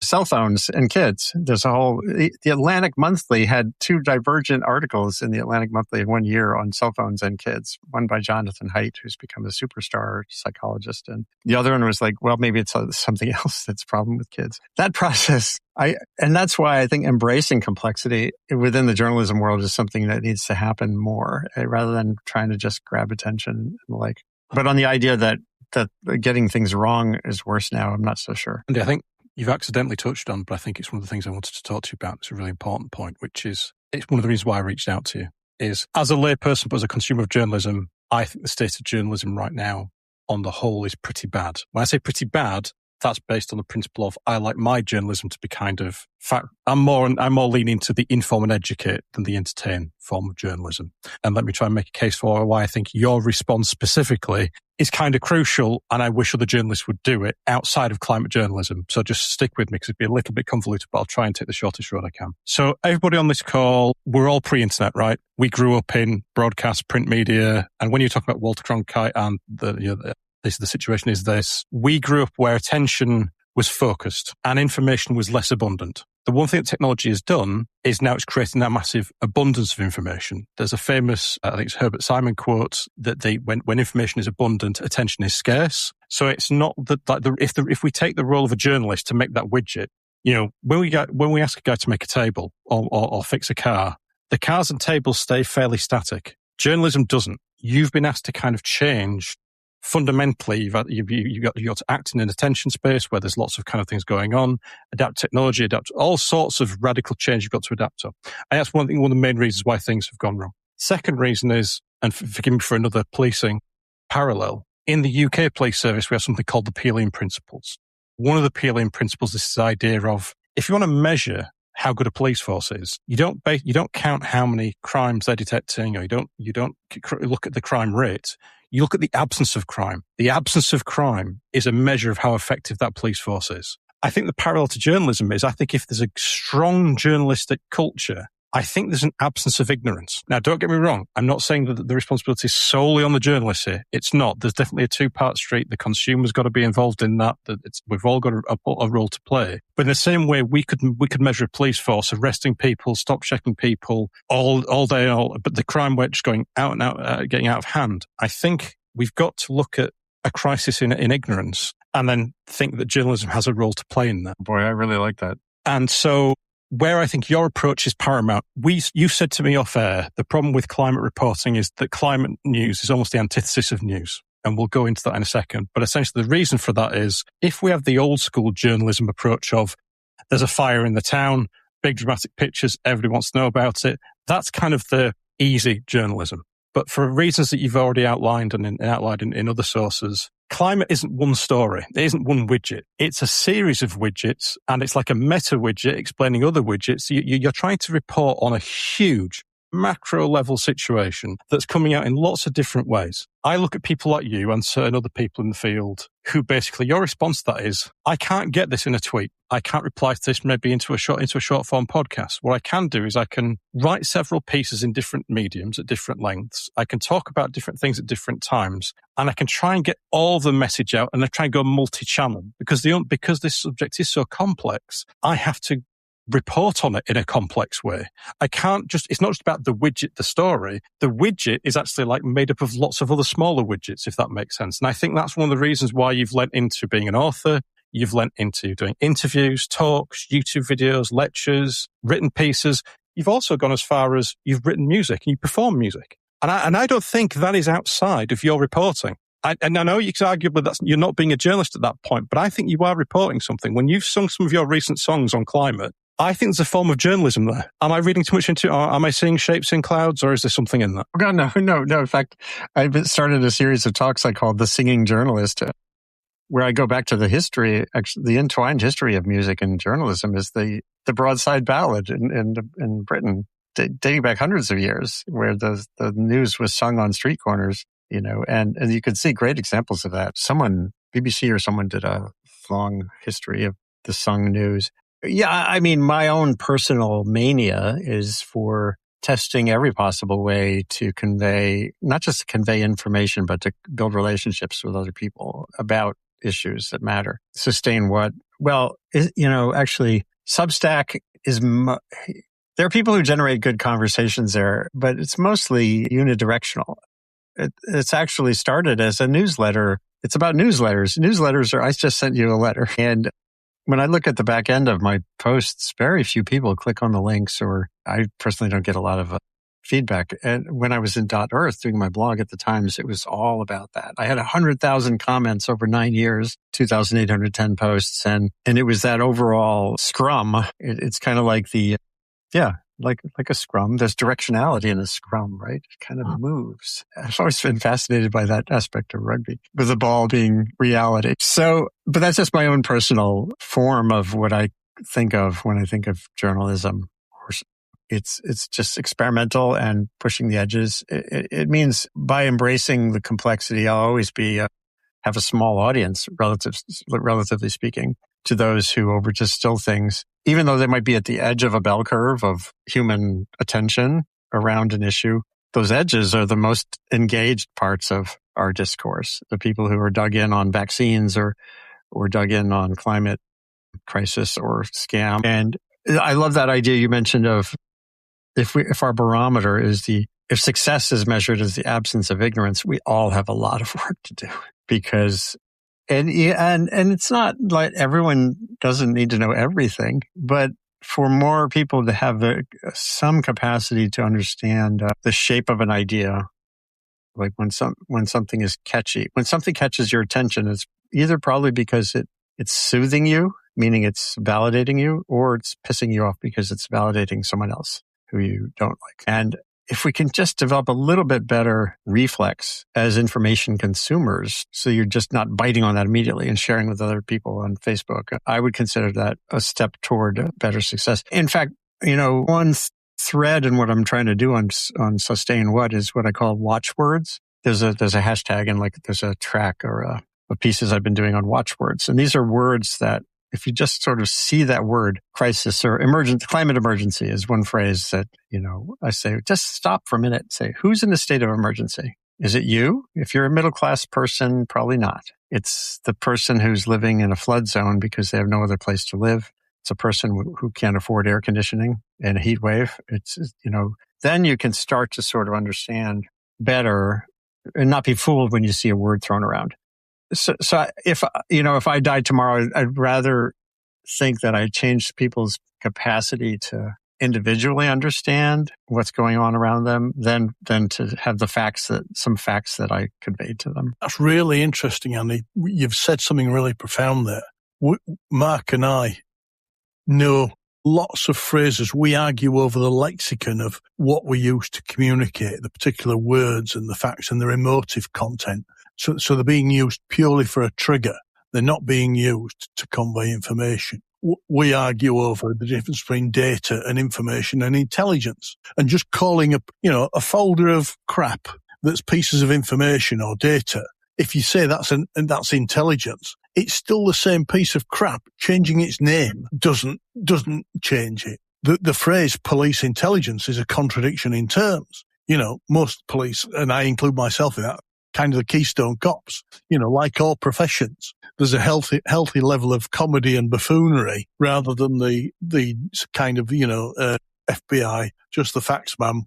Cell phones and kids. There's a whole. The Atlantic Monthly had 2 divergent articles in the Atlantic Monthly in 1 year on cell phones and kids. One by Jonathan Haidt, who's become a superstar psychologist, and the other one was like, well, maybe it's something else that's a problem with kids. That process, and that's why I think embracing complexity within the journalism world is something that needs to happen more, rather than trying to just grab attention and the like. But on the idea that getting things wrong is worse now, I'm not so sure. And I think you've accidentally touched on, but I think it's one of the things I wanted to talk to you about. It's a really important point, which is, it's one of the reasons why I reached out to you, is as a layperson, but as a consumer of journalism, I think the state of journalism right now, on the whole, is pretty bad. When I say pretty bad, that's based on the principle of, I like my journalism to be kind of fact. I'm more leaning to the inform and educate than the entertain form of journalism. And let me try and make a case for why I think your response specifically is kind of crucial, and I wish other journalists would do it outside of climate journalism. So just stick with me, because it'd be a little bit convoluted, but I'll try and take the shortest road I can. So everybody on this call, we're all pre-internet, right? We grew up in broadcast, print media, and when you're talking about Walter Cronkite and the situation is this, we grew up where attention was focused and information was less abundant. The one thing that technology has done is now it's creating that massive abundance of information. There's a famous, I think it's Herbert Simon quote, that when information is abundant, attention is scarce. So it's not that if we take the role of a journalist to make that widget, when we ask a guy to make a table or fix a car, the cars and tables stay fairly static. Journalism doesn't. You've been asked to kind of change. Fundamentally, you've got to act in an attention space where there's lots of kind of things going on, adapt technology, adapt all sorts of radical change you've got to adapt to. And that's one of the main reasons why things have gone wrong. Second reason is, and forgive me for another policing parallel, in the UK police service, we have something called the Peelian Principles. One of the Peelian Principles is this idea of, if you want to measure how good a police force is, you don't count how many crimes they're detecting, or you don't look at the crime rate. You look at the absence of crime. The absence of crime is a measure of how effective that police force is. I think the parallel to journalism is, I think if there's a strong journalistic culture, I think there's an absence of ignorance. Now, don't get me wrong. I'm not saying that the responsibility is solely on the journalists here. It's not. There's definitely a 2-part street. The consumer's got to be involved in that. We've all got a role to play. But in the same way, we could measure a police force arresting people, stop checking people all day, but the crime rate just going out and out, getting out of hand. I think we've got to look at a crisis in ignorance and then think that journalism has a role to play in that. Boy, I really like that. And so, where I think your approach is paramount, you said to me off air, the problem with climate reporting is that climate news is almost the antithesis of news. And we'll go into that in a second. But essentially the reason for that is, if we have the old school journalism approach of, there's a fire in the town, big dramatic pictures, everybody wants to know about it, that's kind of the easy journalism. But for reasons that you've already outlined and outlined in other sources, climate isn't one story. It isn't one widget. It's a series of widgets, and it's like a meta widget explaining other widgets. You're trying to report on a huge macro level situation that's coming out in lots of different ways. I look at people like you and certain other people in the field who basically, your response to that is, I can't get this in a tweet. I can't reply to this maybe into a short form podcast. What I can do is I can write several pieces in different mediums at different lengths. I can talk about different things at different times, and I can try and get all the message out, and I try and go multi-channel because this subject is so complex. I have to report on it in a complex way. I can't it's not just about the widget, the story. The widget is actually like made up of lots of other smaller widgets, if that makes sense. And I think that's one of the reasons why you've lent into being an author. You've lent into doing interviews, talks, YouTube videos, lectures, written pieces. You've also gone as far as you've written music and you perform music. And I don't think that is outside of your reporting. And I know you could argue that you're not being a journalist at that point, but I think you are reporting something. When you've sung some of your recent songs on climate, I think there's a form of journalism there. Am I reading too much into it? Or am I seeing shapes in clouds, or is there something in that? No. In fact, I started a series of talks I called The Singing Journalist, where I go back to the history, actually, the entwined history of music and journalism is the broadside ballad in Britain, dating back hundreds of years, where the news was sung on street corners, and you could see great examples of that. BBC or someone did a long history of the sung news. Yeah, I mean, my own personal mania is for testing every possible way to convey, not just to convey information, but to build relationships with other people about issues that matter. Sustain what? Well, actually, Substack is, there are people who generate good conversations there, but it's mostly unidirectional. It's actually started as a newsletter. It's about newsletters. Newsletters I just sent you a letter. And when I look at the back end of my posts, very few people click on the links, or I personally don't get a lot of feedback. And when I was in .earth doing my blog at the Times, it was all about that. I had 100,000 comments over 9 years, 2,810 posts. And it was that overall scrum. It's kind of like like a scrum. There's directionality in a scrum, right? It kind of moves. I've always been fascinated by that aspect of rugby, with the ball being reality. So, but that's just my own personal form of what I think of when I think of journalism. It's just experimental and pushing the edges. It means by embracing the complexity, I'll always have a small audience, relatively speaking, to those who overdistill things, even though they might be at the edge of a bell curve of human attention around an issue. Those edges are the most engaged parts of our discourse. The people who are dug in on vaccines or dug in on climate crisis or scam. And I love that idea you mentioned of if our barometer is if success is measured as the absence of ignorance, we all have a lot of work to do, because and it's not like everyone doesn't need to know everything, but for more people to have some capacity to understand the shape of an idea, like when something is catchy, when something catches your attention, it's either probably because it's soothing you, meaning it's validating you, or it's pissing you off because it's validating someone else who you don't like. And if we can just develop a little bit better reflex as information consumers, so you're just not biting on that immediately and sharing with other people on Facebook, I would consider that a step toward better success. In fact, one thread in what I'm trying to do on Sustain What is what I call watchwords. There's a hashtag and there's a track or pieces I've been doing on watchwords. And these are words that if you just sort of see that word, crisis or climate emergency is one phrase that, I say, just stop for a minute and say, who's in a state of emergency? Is it you? If you're a middle-class person, probably not. It's the person who's living in a flood zone because they have no other place to live. It's a person who can't afford air conditioning and a heat wave. Then you can start to sort of understand better and not be fooled when you see a word thrown around. So if I died tomorrow, I'd rather think that I changed people's capacity to individually understand what's going on around them than to have some facts that I conveyed to them. That's really interesting, Andy. You've said something really profound there. Mark and I know lots of phrases. We argue over the lexicon of what we use to communicate, the particular words and the facts and their emotive content. So they're being used purely for a trigger. They're not being used to convey information. We argue over the difference between data and information and intelligence. And just calling a folder of crap that's pieces of information or data, if you say that's intelligence, it's still the same piece of crap. Changing its name doesn't change it. The phrase police intelligence is a contradiction in terms. Most police, and I include myself in that, kind of the Keystone Cops, like all professions. There's a healthy level of comedy and buffoonery rather than the kind of, FBI, just the facts man,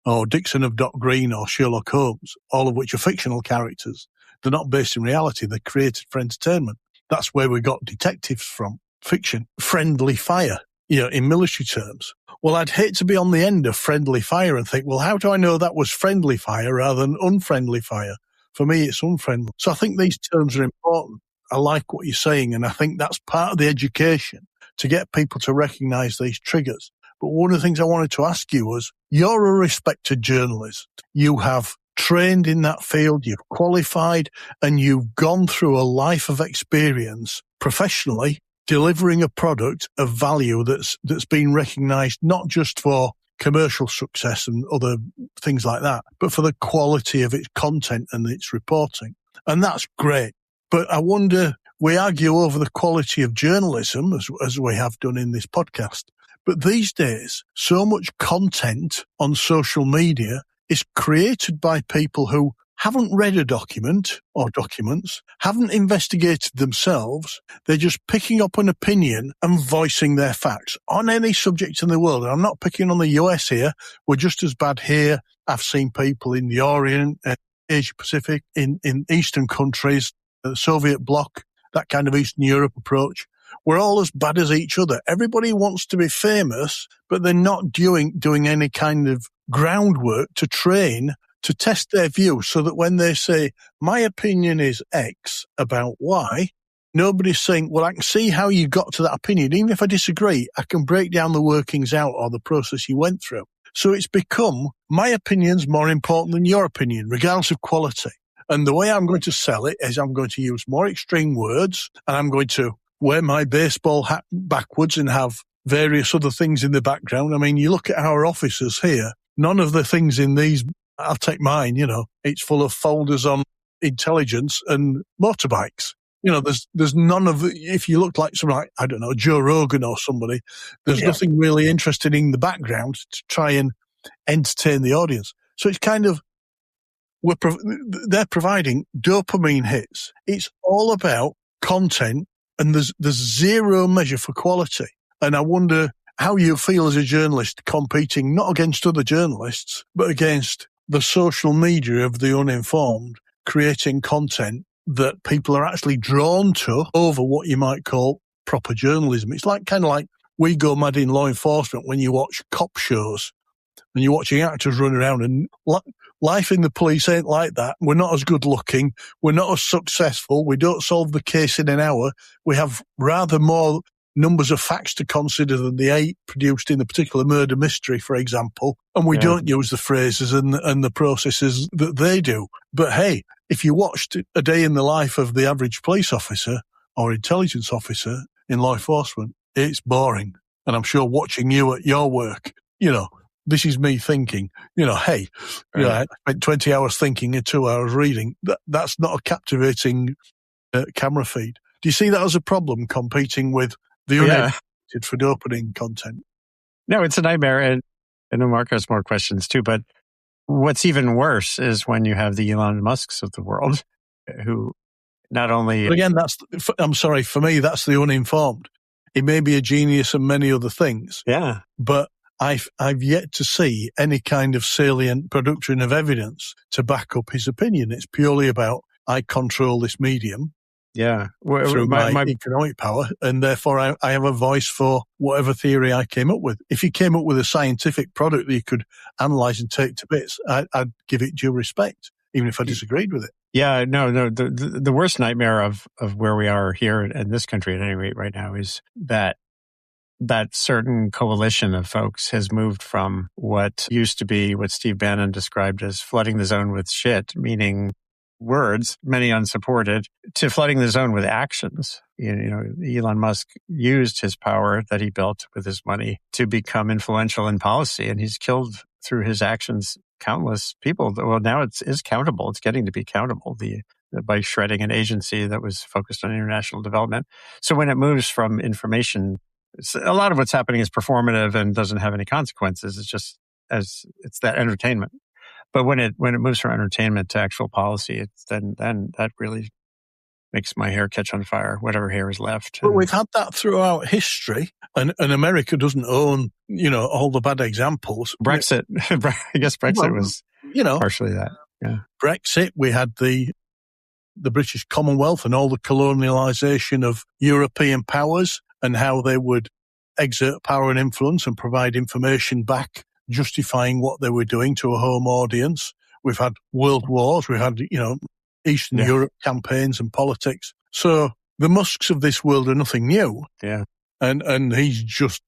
or Dixon of Dock Green or Sherlock Holmes, all of which are fictional characters. They're not based in reality. They're created for entertainment. That's where we got detectives from. Fiction. Friendly fire, in military terms. Well, I'd hate to be on the end of friendly fire and think, well, how do I know that was friendly fire rather than unfriendly fire? For me, it's unfriendly. So I think these terms are important. I like what you're saying, and I think that's part of the education, to get people to recognise these triggers. But one of the things I wanted to ask you was, you're a respected journalist. You have trained in that field, you've qualified, and you've gone through a life of experience professionally delivering a product of value that's been recognized not just for commercial success and other things like that, but for the quality of its content and its reporting. And that's great. But I wonder, we argue over the quality of journalism, as we have done in this podcast. But these days, so much content on social media is created by people who haven't read a document or documents, haven't investigated themselves. They're just picking up an opinion and voicing their facts on any subject in the world. And I'm not picking on the US here. We're just as bad here. I've seen people in the Orient, Asia Pacific, in Eastern countries, the Soviet bloc, that kind of Eastern Europe approach. We're all as bad as each other. Everybody wants to be famous, but they're not doing any kind of groundwork to train to test their view, so that when they say, my opinion is X about Y, nobody's saying, well, I can see how you got to that opinion. Even if I disagree, I can break down the workings out or the process you went through. So it's become, my opinion's more important than your opinion, regardless of quality. And the way I'm going to sell it is I'm going to use more extreme words, and I'm going to wear my baseball hat backwards and have various other things in the background. I mean, you look at our offices here, none of the things in these, I'll take mine, it's full of folders on intelligence and motorbikes. There's none of, if you look like something like, I don't know, Joe Rogan or somebody, there's nothing really interesting in the background to try and entertain the audience. So it's kind of, they're providing dopamine hits. It's all about content, and there's zero measure for quality. And I wonder how you feel as a journalist competing not against other journalists, but against the social media of the uninformed, creating content that people are actually drawn to over what you might call proper journalism. It's kind of like we go mad in law enforcement when you watch cop shows and you're watching actors run around, and life in the police ain't like that. We're not as good looking. We're not as successful. We don't solve the case in an hour. We have rather more numbers of facts to consider than the 8 produced in a particular murder mystery, for example. And we don't use the phrases and the processes that they do. But hey, if you watched a day in the life of the average police officer or intelligence officer in law enforcement, it's boring. And I'm sure watching you at your work, this is me thinking, hey, I spent 20 hours thinking and 2 hours reading. That's not a captivating camera feed. Do you see that as a problem, competing with the uneducated for dopamine content? No, it's a nightmare. And I know Mark has more questions too, but what's even worse is when you have the Elon Musks of the world who not only... But again, I'm sorry, for me, that's the uninformed. He may be a genius and many other things. Yeah. But I've yet to see any kind of salient production of evidence to back up his opinion. It's purely about, I control this medium. Yeah. Through my economic power, and therefore I have a voice for whatever theory I came up with. If you came up with a scientific product that you could analyze and take to bits, I'd give it due respect, even if I disagreed with it. Yeah, no. The worst nightmare of where we are here in this country, at any rate, right now, is that certain coalition of folks has moved from what used to be what Steve Bannon described as flooding the zone with shit, meaning words, many unsupported, to flooding the zone with actions. Elon Musk used his power that he built with his money to become influential in policy, and he's killed through his actions countless people. Well, now it's countable. It's getting to be countable by shredding an agency that was focused on international development. So when it moves from information, a lot of what's happening is performative and doesn't have any consequences. It's just it's that entertainment. But when it moves from entertainment to actual policy, then that really makes my hair catch on fire, whatever hair is left. But we've had that throughout history, and America doesn't own, all the bad examples. Brexit, I guess Brexit was partially that. Yeah. Brexit, we had the British Commonwealth and all the colonialisation of European powers and how they would exert power and influence and provide information back, justifying what they were doing to a home audience. We've had world wars. We've had, Eastern Europe campaigns and politics. So the Musks of this world are nothing new. Yeah. And he's just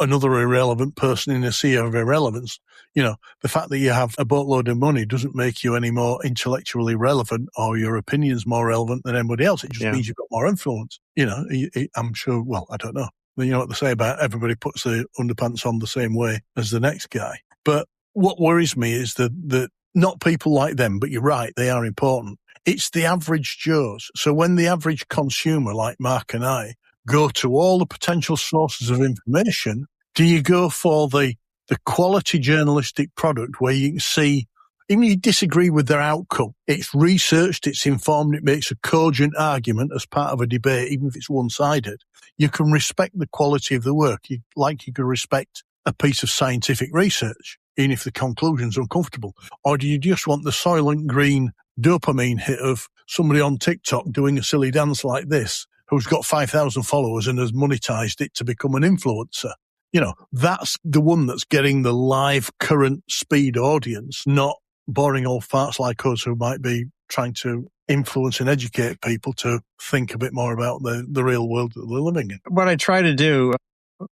another irrelevant person in a sea of irrelevance. The fact that you have a boatload of money doesn't make you any more intellectually relevant or your opinion's more relevant than anybody else. It just means you've got more influence. I'm sure, well, I don't know. You know what they say about everybody puts their underpants on the same way as the next guy. But what worries me is that not people like them, but you're right, they are important. It's the average Joes. So when the average consumer like Mark and I go to all the potential sources of information, do you go for the quality journalistic product where you can see, even if you disagree with their outcome, it's researched, it's informed, it makes a cogent argument as part of a debate, even if it's one-sided. You can respect the quality of the work, like you can respect a piece of scientific research, even if the conclusion's uncomfortable. Or do you just want the Soylent Green dopamine hit of somebody on TikTok doing a silly dance like this, who's got 5,000 followers and has monetized it to become an influencer? That's the one that's getting the live, current speed audience, not boring old farts like us who might be trying to influence and educate people to think a bit more about the real world that they're living in. What I try to do,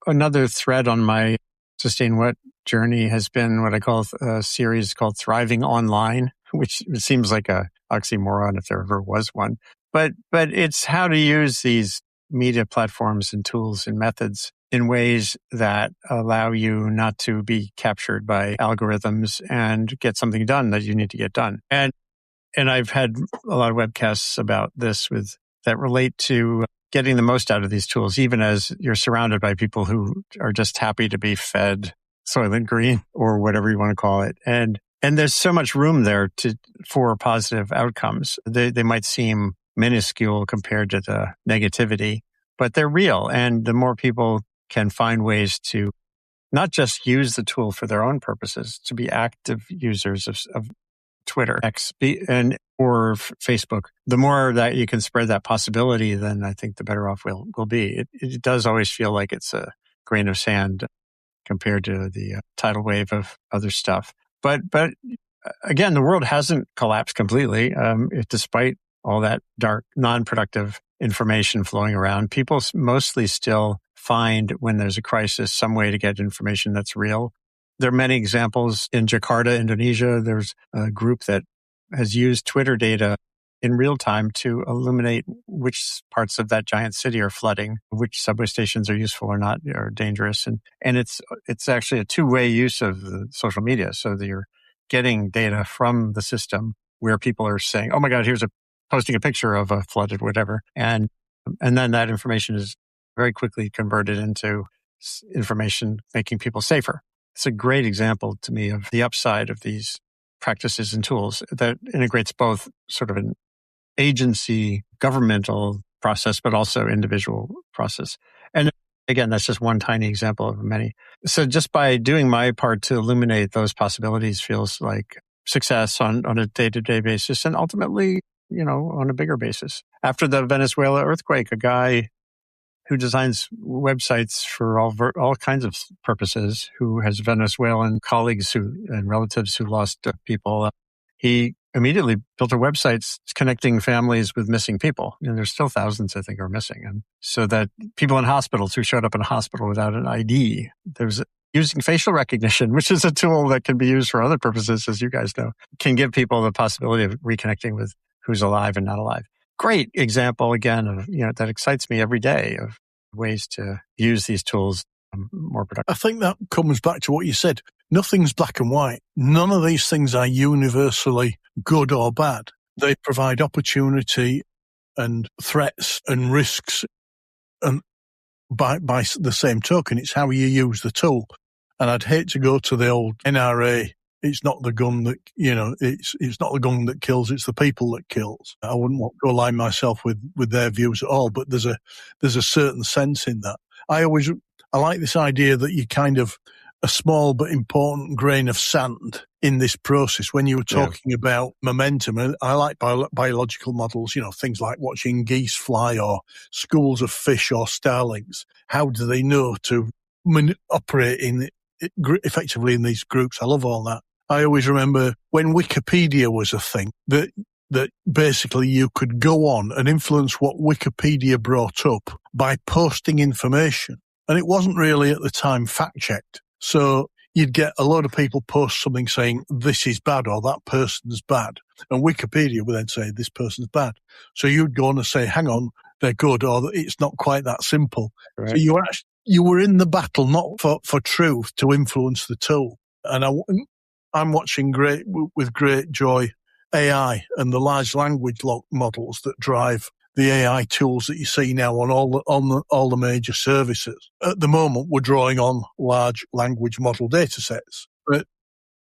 another thread on my Sustain What journey has been what I call a series called Thriving Online, which seems like a oxymoron if there ever was one. But it's how to use these media platforms and tools and methods in ways that allow you not to be captured by algorithms and get something done that you need to get done. And I've had a lot of webcasts about this that relate to getting the most out of these tools, even as you're surrounded by people who are just happy to be fed Soylent Green or whatever you want to call it. And there's so much room there for positive outcomes. They might seem minuscule compared to the negativity, but they're real. And the more people can find ways to not just use the tool for their own purposes, to be active users of Twitter, X, or Facebook, the more that you can spread that possibility, then I think the better off we'll be. It does always feel like it's a grain of sand compared to the tidal wave of other stuff. But again, the world hasn't collapsed completely. Despite all that dark, non-productive information flowing around, people mostly still find when there's a crisis some way to get information that's real. There are many examples. In Jakarta, Indonesia, there's a group that has used Twitter data in real time to illuminate which parts of that giant city are flooding, which subway stations are useful or not, or dangerous. And it's actually a two-way use of the social media, so that you're getting data from the system where people are saying, oh my God, posting a picture of a flooded whatever. And then that information is very quickly converted into information making people safer. It's a great example to me of the upside of these practices and tools that integrates both sort of an agency, governmental process, but also individual process. And again, that's just one tiny example of many. So just by doing my part to illuminate those possibilities feels like success on a day-to-day basis and ultimately, on a bigger basis. After the Venezuela earthquake, a guy who designs websites for all kinds of purposes, who has Venezuelan colleagues and relatives who lost people, he immediately built a website connecting families with missing people. And there's still thousands, I think, are missing. And so that people in hospitals who showed up in a hospital without an ID, there's using facial recognition, which is a tool that can be used for other purposes, as you guys know, can give people the possibility of reconnecting with who's alive and not alive. Great example, again, of, that excites me every day of ways to use these tools more productively. I think that comes back to what you said. Nothing's black and white. None of these things are universally good or bad. They provide opportunity and threats and risks. And by the same token, it's how you use the tool. And I'd hate to go to the old NRA. It's not the gun that, it's not the gun that kills, it's the people that kills. I wouldn't want to align myself with their views at all, but there's a certain sense in that. I like this idea that you kind of a small but important grain of sand in this process. When you were talking about momentum, and I like biological models, things like watching geese fly or schools of fish or starlings. How do they know to operate effectively in these groups? I love all that. I always remember when Wikipedia was a thing, that basically you could go on and influence what Wikipedia brought up by posting information. and it wasn't really at the time fact-checked. So you'd get a load of people post something saying this is bad or that person's bad. And Wikipedia would then say this person's bad. So you'd go on and say, hang on, they're good, or it's not quite that simple. Right. So you were in the battle not for truth to influence the tool. And I'm watching with great joy AI and the large language models that drive the AI tools that you see now on all the major services. At the moment, we're drawing on large language model data sets. But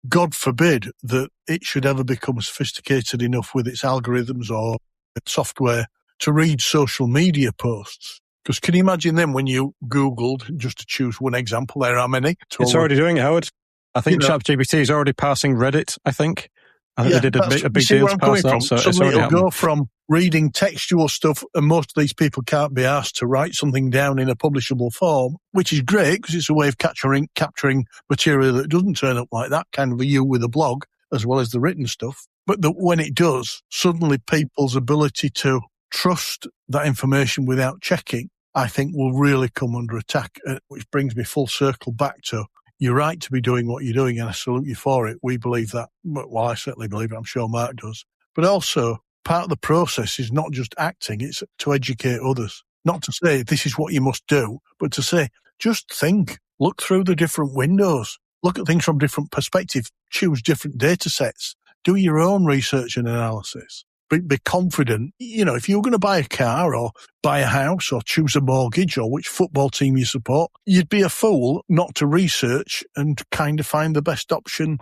God forbid that it should ever become sophisticated enough with its algorithms or software to read social media posts. Because can you imagine then when you Googled, just to choose one example, there are many. It's already doing it, Howard. I think ChatGPT is already parsing Reddit, I think. They did a big deal to pass that, so it's already happening. Go from reading textual stuff, and most of these people can't be asked to write something down in a publishable form, which is great because it's a way of capturing material that doesn't turn up like that, kind of you with a blog, as well as the written stuff. But when it does, suddenly people's ability to trust that information without checking, I think, will really come under attack, which brings me full circle back to you're right to be doing what you're doing, and I salute you for it. We believe that. Well, I certainly believe it. I'm sure Mark does. But also, part of the process is not just acting, it's to educate others. Not to say this is what you must do, but to say, just think, look through the different windows, look at things from different perspectives, choose different data sets, do your own research and analysis. Be confident. If you were going to buy a car or buy a house or choose a mortgage or which football team you support, you'd be a fool not to research and kind of find the best option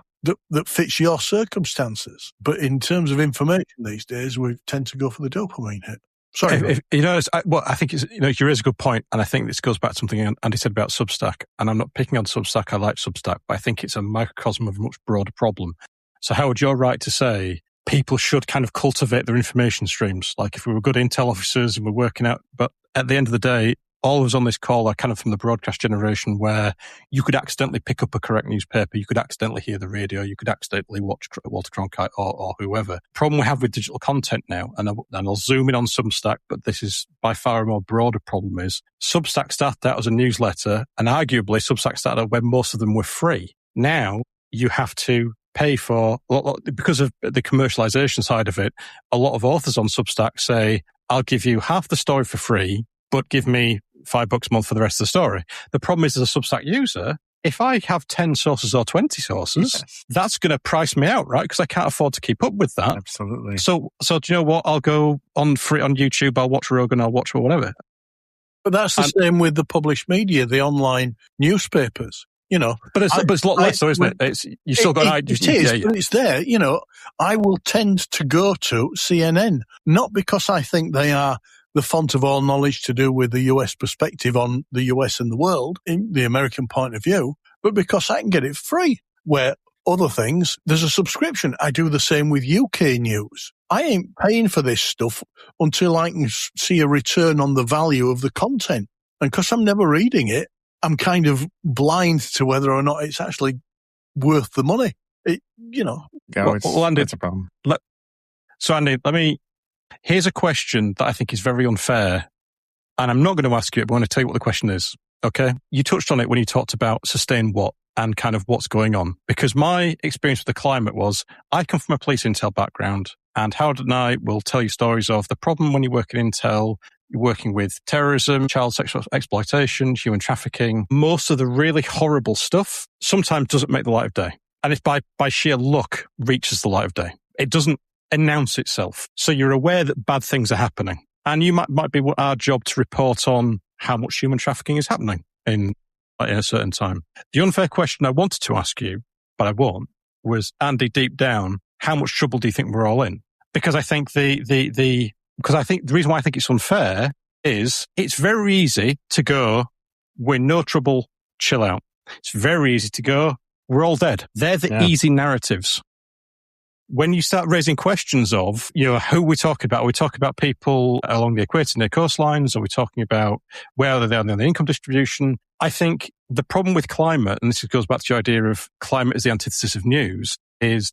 that fits your circumstances. But in terms of information these days, we tend to go for the dopamine hit. Sorry. I think you raise a good point, and I think this goes back to something Andy said about Substack, and I'm not picking on Substack, I like Substack, but I think it's a microcosm of a much broader problem. So Howard, you're right to say people should kind of cultivate their information streams. Like if we were good intel officers and we're working out, but at the end of the day, all of us on this call are kind of from the broadcast generation where you could accidentally pick up a correct newspaper, you could accidentally hear the radio, you could accidentally watch Walter Cronkite or whoever. Problem we have with digital content now, and I'll zoom in on Substack, but this is by far a more broader problem, is Substack started out as a newsletter, and arguably Substack started out when most of them were free. Now you have to pay for, because of the commercialization side of it, a lot of authors on Substack say, I'll give you half the story for free, but give me $5 a month for the rest of the story. The problem is, as a Substack user, if I have 10 sources or 20 sources, that's going to price me out, right? Because I can't afford to keep up with that. Absolutely. So do you know what? I'll go on free on YouTube, I'll watch Rogan, I'll watch whatever. But that's the same with the published media, the online newspapers. But it's a lot less, though, isn't it? You still got. It is, but it's there. I will tend to go to CNN, not because I think they are the font of all knowledge to do with the US perspective on the US and the world, in the American point of view, but because I can get it free. Where other things, there's a subscription. I do the same with UK news. I ain't paying for this stuff until I can see a return on the value of the content. And because I'm never reading it, I'm kind of blind to whether or not it's actually worth the money. Andy, it's a problem. So Andy, here's a question that I think is very unfair, and I'm not going to ask you it, but I want to tell you what the question is. Okay? You touched on it when you talked about sustain what and kind of what's going on. Because my experience with the climate was, I come from a police intel background, and Howard and I will tell you stories of the problem when you work in intel. You're working with terrorism, child sexual exploitation, human trafficking. Most of the really horrible stuff sometimes doesn't make the light of day. And it's by sheer luck reaches the light of day. It doesn't announce itself. So you're aware that bad things are happening. And you might be our job to report on how much human trafficking is happening in a certain time. The unfair question I wanted to ask you, but I won't, was, Andy, deep down, how much trouble do you think we're all in? Because I think the reason why I think it's unfair is it's very easy to go, we're no trouble, chill out. It's very easy to go, we're all dead. They're the easy narratives. When you start raising questions of, who we talking about? Are we talking about people along the equator near coastlines? Are we talking about where are they on the income distribution? I think the problem with climate, and this goes back to the idea of climate as the antithesis of news, is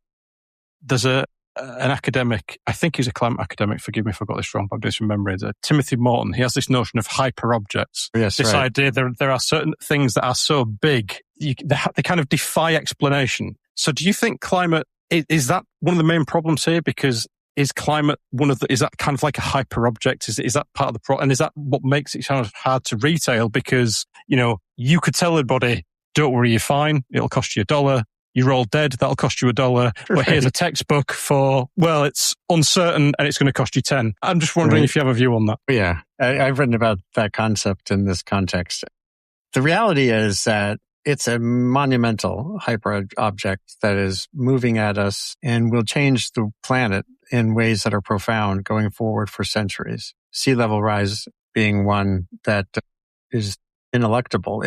there's a an academic, I think he's a climate academic, forgive me if I got this wrong, but I'm just remembering it. Timothy Morton, he has this notion of hyperobjects. Yes, this right. idea there are certain things that are so big, they kind of defy explanation. So do you think climate, is that one of the main problems here? Because is climate is that kind of like a hyperobject? Is that part of the problem? And is that what makes it kind of hard to retail? Because, you could tell everybody, don't worry, you're fine. It'll cost you $1. You're all dead. That'll cost you $1. But here's a textbook for, well, it's uncertain and it's going to cost you 10. I'm just wondering if you have a view on that. Yeah, I've written about that concept in this context. The reality is that it's a monumental hyper object that is moving at us and will change the planet in ways that are profound going forward for centuries. Sea level rise being one that is ineluctable.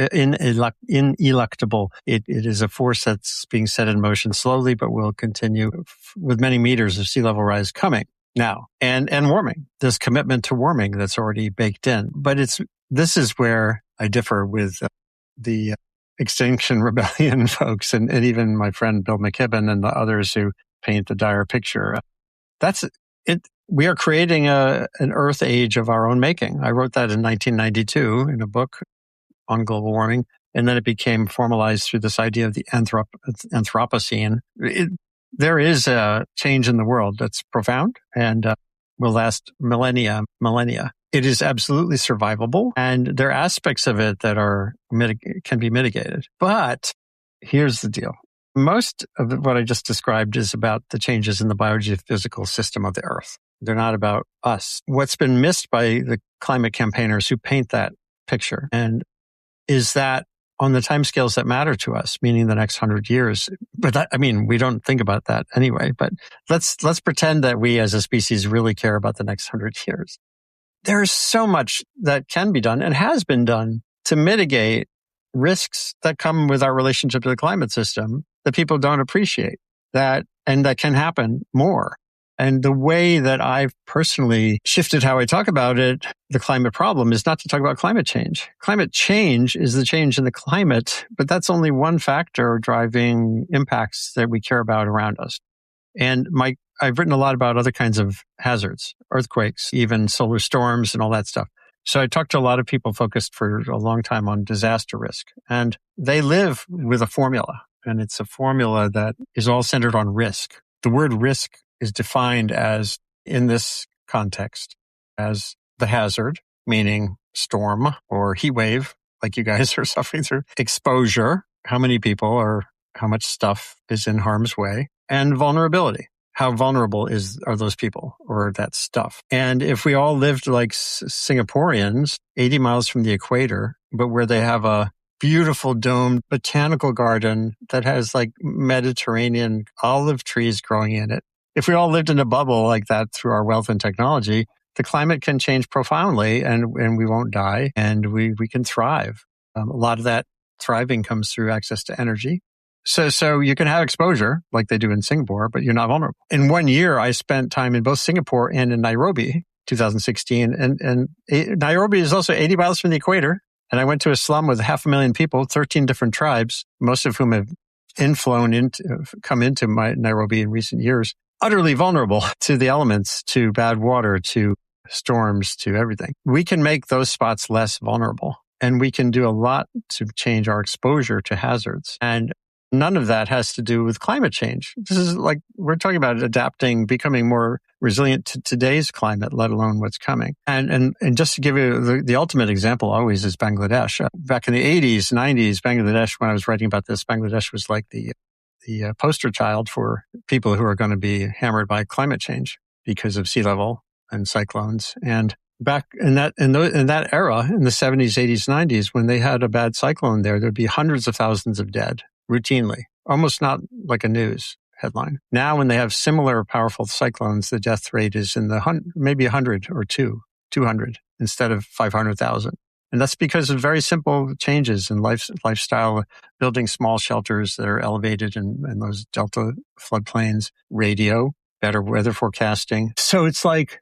It is a force that's being set in motion slowly, but will continue with many meters of sea level rise coming now. And warming. There's commitment to warming that's already baked in. But this is where I differ with the Extinction Rebellion folks and even my friend Bill McKibben and the others who paint the dire picture. That's it. We are creating an Earth age of our own making. I wrote that in 1992 in a book on global warming, and then it became formalized through this idea of the Anthropocene. There is a change in the world that's profound and will last millennia. It is absolutely survivable, and there are aspects of it that can be mitigated. But here's the deal. Most of what I just described is about the changes in the biogeophysical system of the Earth. They're not about us. What's been missed by the climate campaigners who paint that picture is that on the timescales that matter to us, meaning the next 100 years. But we don't think about that anyway. But let's pretend that we as a species really care about the next 100 years. There's so much that can be done and has been done to mitigate risks that come with our relationship to the climate system that people don't appreciate, and that can happen more. And the way that I've personally shifted how I talk about it, the climate problem, is not to talk about climate change. Climate change is the change in the climate, but that's only one factor driving impacts that we care about around us. And I've written a lot about other kinds of hazards, earthquakes, even solar storms and all that stuff. So I talked to a lot of people focused for a long time on disaster risk, and they live with a formula, and it's a formula that is all centered on risk. The word risk is defined as, in this context, as the hazard, meaning storm or heat wave, like you guys are suffering through, exposure, how many people or how much stuff is in harm's way, and vulnerability. How vulnerable are those people or that stuff? And if we all lived like Singaporeans, 80 miles from the equator, but where they have a beautiful domed botanical garden that has like Mediterranean olive trees growing in it, if we all lived in a bubble like that through our wealth and technology, the climate can change profoundly and we won't die and we can thrive. A lot of that thriving comes through access to energy. So you can have exposure like they do in Singapore, but you're not vulnerable. In 1 year, I spent time in both Singapore and in Nairobi, 2016. And Nairobi is also 80 miles from the equator. And I went to a slum with 500,000 people, 13 different tribes, most of whom have come into Nairobi in recent years, utterly vulnerable to the elements, to bad water, to storms, to everything. We can make those spots less vulnerable, and we can do a lot to change our exposure to hazards. And none of that has to do with climate change. This is like, we're talking about adapting, becoming more resilient to today's climate, let alone what's coming. And just to give you the ultimate example always is Bangladesh. Back in the 80s, 90s, Bangladesh, when I was writing about this, Bangladesh was like the poster child for people who are going to be hammered by climate change because of sea level and cyclones. And back in that era, in the 70s, 80s, 90s, when they had a bad cyclone there'd be hundreds of thousands of dead routinely, almost not like a news headline. Now, when they have similar powerful cyclones, the death rate is in maybe 100 or 200 instead of 500,000. And that's because of very simple changes in lifestyle, building small shelters that are elevated in those delta floodplains, radio, better weather forecasting. So it's like,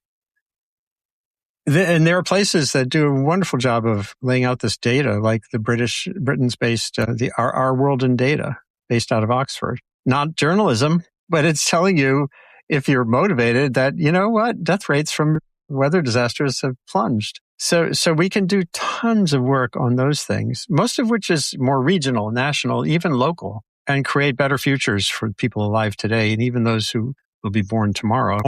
and there are places that do a wonderful job of laying out this data, like Britain's based, Our World in Data, based out of Oxford. Not journalism, but it's telling you if you're motivated, that, you know what, death rates from weather disasters have plunged. So we can do tons of work on those things, most of which is more regional, national, even local, and create better futures for people alive today and even those who will be born tomorrow.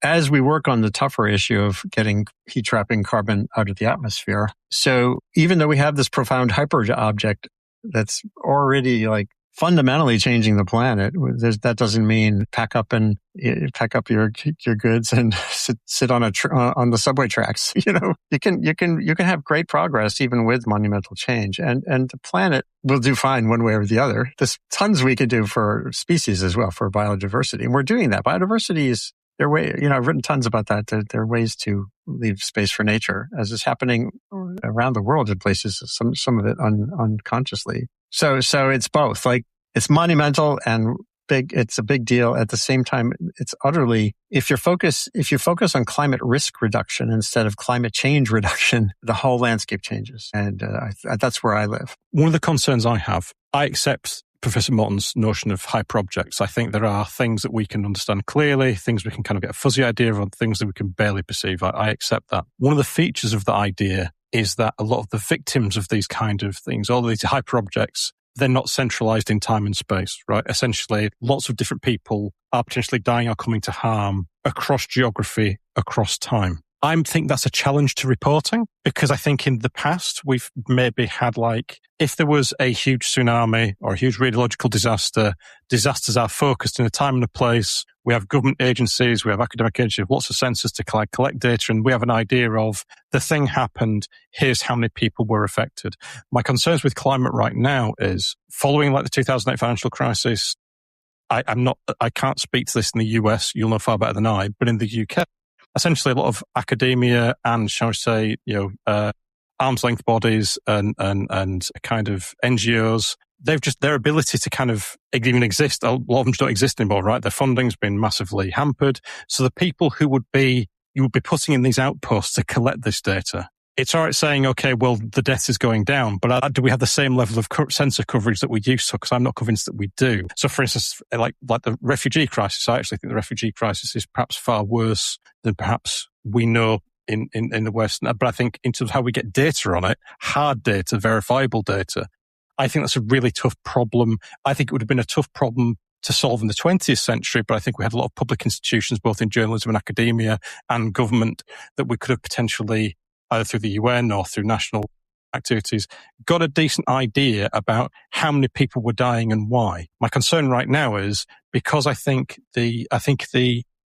As we work on the tougher issue of getting heat trapping carbon out of the atmosphere. So even though we have this profound hyper object that's already like fundamentally changing the planet, that doesn't mean pack up your goods and sit on on the subway tracks. You can have great progress even with monumental change, and the planet will do fine one way or the other. There's tons we could do for species as well, for biodiversity, and we're doing that. Biodiversity is their way. I've written tons about that. There are ways to leave space for nature, as is happening around the world in places. Some of it unconsciously. So it's both. Like, it's monumental and big. It's a big deal. At the same time, it's utterly, if you focus on climate risk reduction instead of climate change reduction, the whole landscape changes. And that's where I live. One of the concerns I have, I accept Professor Morton's notion of hyperobjects. I think there are things that we can understand clearly, things we can kind of get a fuzzy idea of, things that we can barely perceive. I accept that. One of the features of the idea is that a lot of the victims of these kind of things, all of these hyperobjects, they're not centralized in time and space, right? Essentially, lots of different people are potentially dying or coming to harm across geography, across time. I think that's a challenge to reporting, because I think in the past we've maybe had, like, if there was a huge tsunami or a huge radiological disaster, disasters are focused in a time and a place. We have government agencies, we have academic agencies, lots of sensors to collect data, and we have an idea of the thing happened, here's how many people were affected. My concerns with climate right now is, following like the 2008 financial crisis, I can't speak to this in the US, you'll know far better than I, but in the UK, essentially a lot of academia and, shall we say, arm's length bodies and kind of NGOs, their ability to kind of even exist, a lot of them don't exist anymore, right? Their funding's been massively hampered. So the people you would be putting in these outposts to collect this data, it's all right saying, okay, well, the death is going down, but do we have the same level of sensor coverage that we used to? Because I'm not convinced that we do. So, for instance, like the refugee crisis, I actually think the refugee crisis is perhaps far worse than perhaps we know in the West. But I think in terms of how we get data on it, hard data, verifiable data, I think that's a really tough problem. I think it would have been a tough problem to solve in the 20th century, but I think we had a lot of public institutions, both in journalism and academia and government, that we could have potentially, either through the UN or through national activities, got a decent idea about how many people were dying and why. My concern right now is, because I think the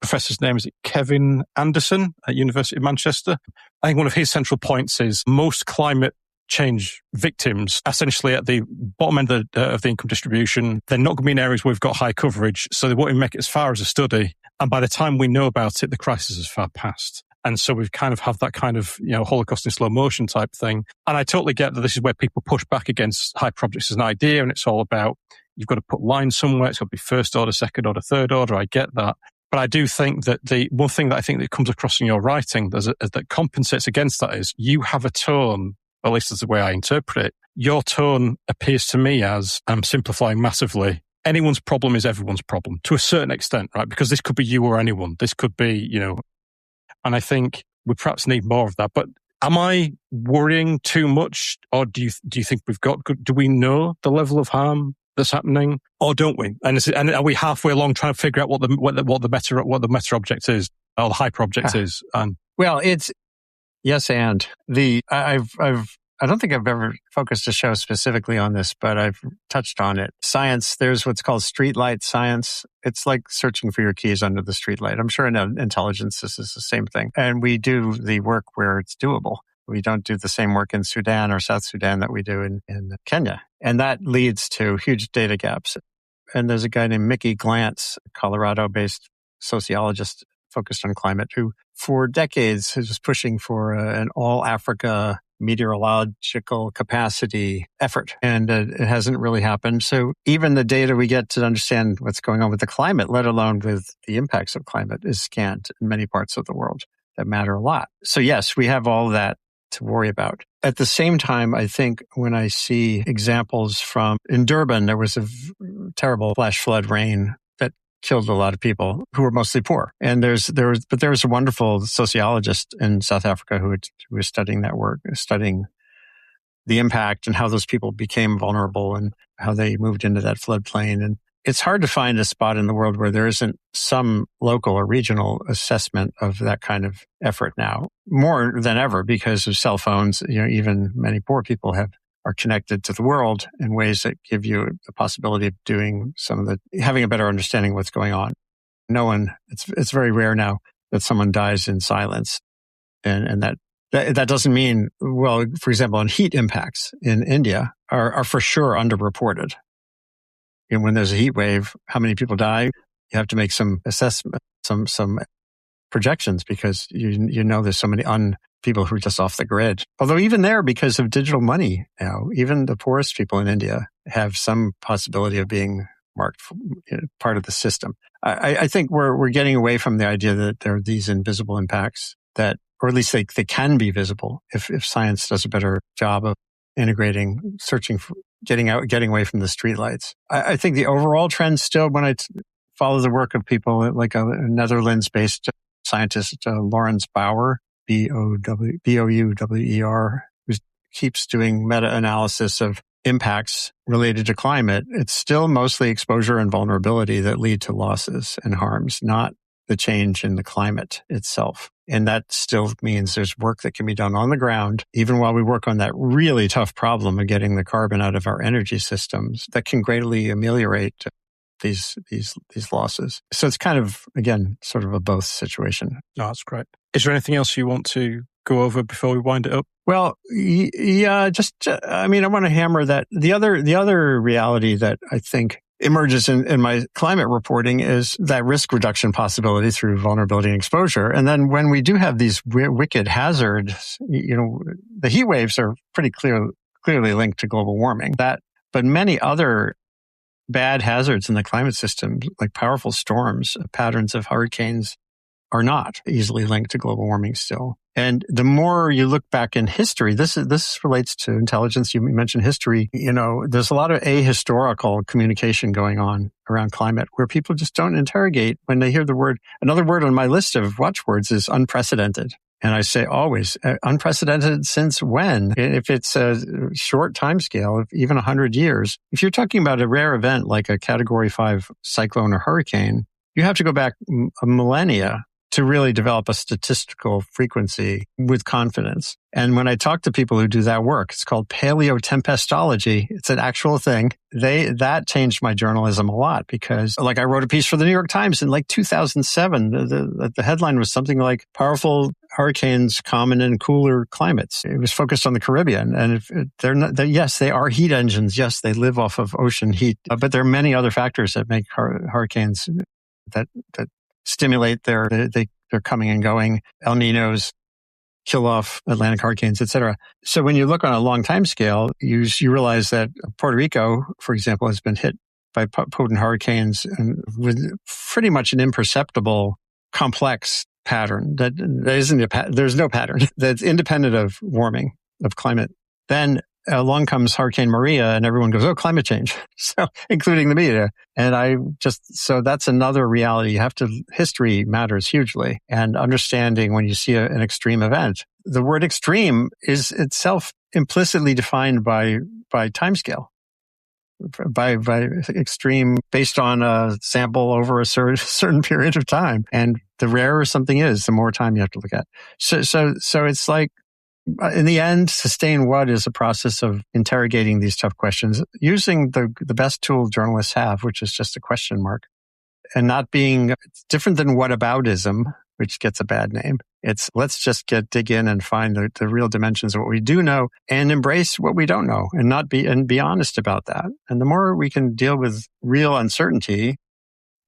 professor's name is Kevin Anderson at University of Manchester. I think one of his central points is most climate change victims, essentially at the bottom end of the income distribution, they're not going to be in areas where we've got high coverage, so they won't even make it as far as a study. And by the time we know about it, the crisis is far past. And so we've kind of have that kind of, Holocaust in slow motion type thing. And I totally get that this is where people push back against hyperobjects as an idea, and it's all about, you've got to put lines somewhere, it's got to be first order, second order, third order, I get that. But I do think that the one thing that I think that comes across in your writing that compensates against that is, you have a tone, at least that's the way I interpret it. Your tone appears to me as, I'm simplifying massively, anyone's problem is everyone's problem, to a certain extent, right? Because this could be you or anyone. This could be, and I think we perhaps need more of that. But am I worrying too much, or do you think we've got good? Do we know the level of harm that's happening, or don't we? And are we halfway along trying to figure out what the meta object is, or the hyper object is? Well, it's yes, and I don't think I've ever focused a show specifically on this, but I've touched on it. Science, there's what's called streetlight science. It's like searching for your keys under the streetlight. I'm sure in intelligence, this is the same thing. And we do the work where it's doable. We don't do the same work in Sudan or South Sudan that we do in Kenya. And that leads to huge data gaps. And there's a guy named Mickey Glantz, Colorado-based sociologist focused on climate, who for decades was pushing for an all-Africa meteorological capacity effort. And it hasn't really happened. So even the data we get to understand what's going on with the climate, let alone with the impacts of climate, is scant in many parts of the world that matter a lot. So yes, we have all that to worry about. At the same time, I think when I see examples in Durban, there was a terrible flash flood rain that killed a lot of people who were mostly poor. And there was a wonderful sociologist in South Africa who was studying that work, studying the impact and how those people became vulnerable and how they moved into that floodplain. And it's hard to find a spot in the world where there isn't some local or regional assessment of that kind of effort now, more than ever because of cell phones. Even many poor people are connected to the world in ways that give you the possibility of doing having a better understanding of what's going on. It's very rare now that someone dies in silence. And that doesn't mean, well, for example, on heat impacts in India are for sure underreported. When there's a heat wave, how many people die? You have to make some assessment, some projections because there's so many people who are just off the grid. Although even there, because of digital money now, even the poorest people in India have some possibility of being marked part of the system. I think we're getting away from the idea that there are these invisible impacts or at least they can be visible if science does a better job of integrating, searching for, getting away from the streetlights. I think the overall trend still, when I follow the work of people like a Netherlands-based scientist, Lawrence Bauer, Bouwer, who keeps doing meta-analysis of impacts related to climate, it's still mostly exposure and vulnerability that lead to losses and harms, not the change in the climate itself. And that still means there's work that can be done on the ground, even while we work on that really tough problem of getting the carbon out of our energy systems, that can greatly ameliorate these losses. So it's kind of, again, sort of a both situation. No, that's great. Is there anything else you want to go over before we wind it up? Well, yeah, I want to hammer that the other reality that I think emerges in my climate reporting is that risk reduction possibility through vulnerability and exposure. And then when we do have these wicked hazards, the heat waves are pretty clearly linked to global warming. But many other bad hazards in the climate system, like powerful storms, patterns of hurricanes, are not easily linked to global warming still. And the more you look back in history, this relates to intelligence. You mentioned history. There's a lot of ahistorical communication going on around climate where people just don't interrogate when they hear the word. Another word on my list of watchwords is unprecedented. And I say always, unprecedented since when? If it's a short time scale of even 100 years, if you're talking about a rare event like a Category 5 cyclone or hurricane, you have to go back a millennia to really develop a statistical frequency with confidence. And when I talk to people who do that work, it's called paleotempestology. It's an actual thing. That changed my journalism a lot because, like, I wrote a piece for the New York Times in 2007. The headline was something like "Powerful Hurricanes Common in Cooler Climates." It was focused on the Caribbean, and yes, they are heat engines. Yes, they live off of ocean heat, but there are many other factors that make hurricanes that stimulate their coming and going. El Ninos kill off Atlantic hurricanes, etc. So when you look on a long time scale, you realize that Puerto Rico, for example, has been hit by potent hurricanes and with pretty much an imperceptible, complex pattern that there's no pattern that's independent of warming, of climate. Then along comes Hurricane Maria and everyone goes, oh, climate change. So, including the media. And so that's another reality. History matters hugely, and understanding when you see an extreme event. The word extreme is itself implicitly defined by timescale, by extreme based on a sample over a certain period of time. And the rarer something is, the more time you have to look at. So it's like, in the end, sustain what is a process of interrogating these tough questions using the best tool journalists have, which is just a question mark, and not being it's different than whataboutism, which gets a bad name. It's let's just dig in and find the real dimensions of what we do know and embrace what we don't know and be honest about that. And the more we can deal with real uncertainty,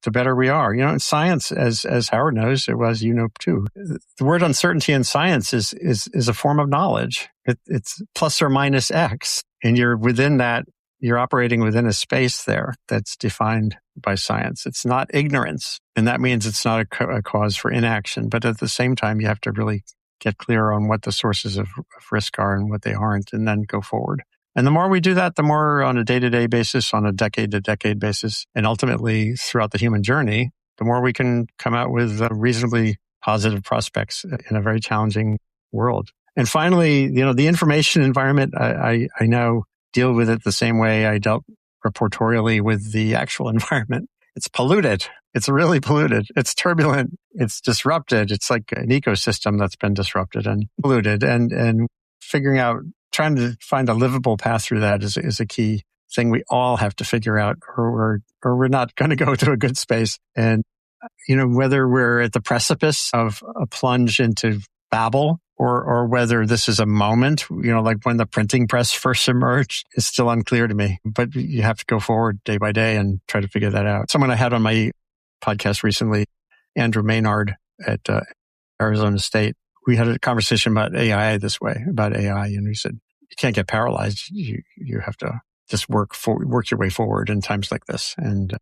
the better we are. In science, as Howard knows, too. The word uncertainty in science is a form of knowledge. It's plus or minus X. And you're within that, you're operating within a space there that's defined by science. It's not ignorance. And that means it's not a cause for inaction. But at the same time, you have to really get clear on what the sources of risk are and what they aren't, and then go forward. And the more we do that, the more on a day-to-day basis, on a decade-to-decade basis, and ultimately throughout the human journey, the more we can come out with reasonably positive prospects in a very challenging world. And finally, the information environment, I now deal with it the same way I dealt reportorially with the actual environment. It's polluted. It's really polluted. It's turbulent. It's disrupted. It's like an ecosystem that's been disrupted and polluted. And figuring out, trying to find a livable path through that is a key thing we all have to figure out, or we're not going to go to a good space. And, whether we're at the precipice of a plunge into Babel, or whether this is a moment, like when the printing press first emerged, is still unclear to me. But you have to go forward day by day and try to figure that out. Someone I had on my podcast recently, Andrew Maynard at Arizona State, we had a conversation about AI and he said, you can't get paralyzed. You have to just work your way forward in times like this. And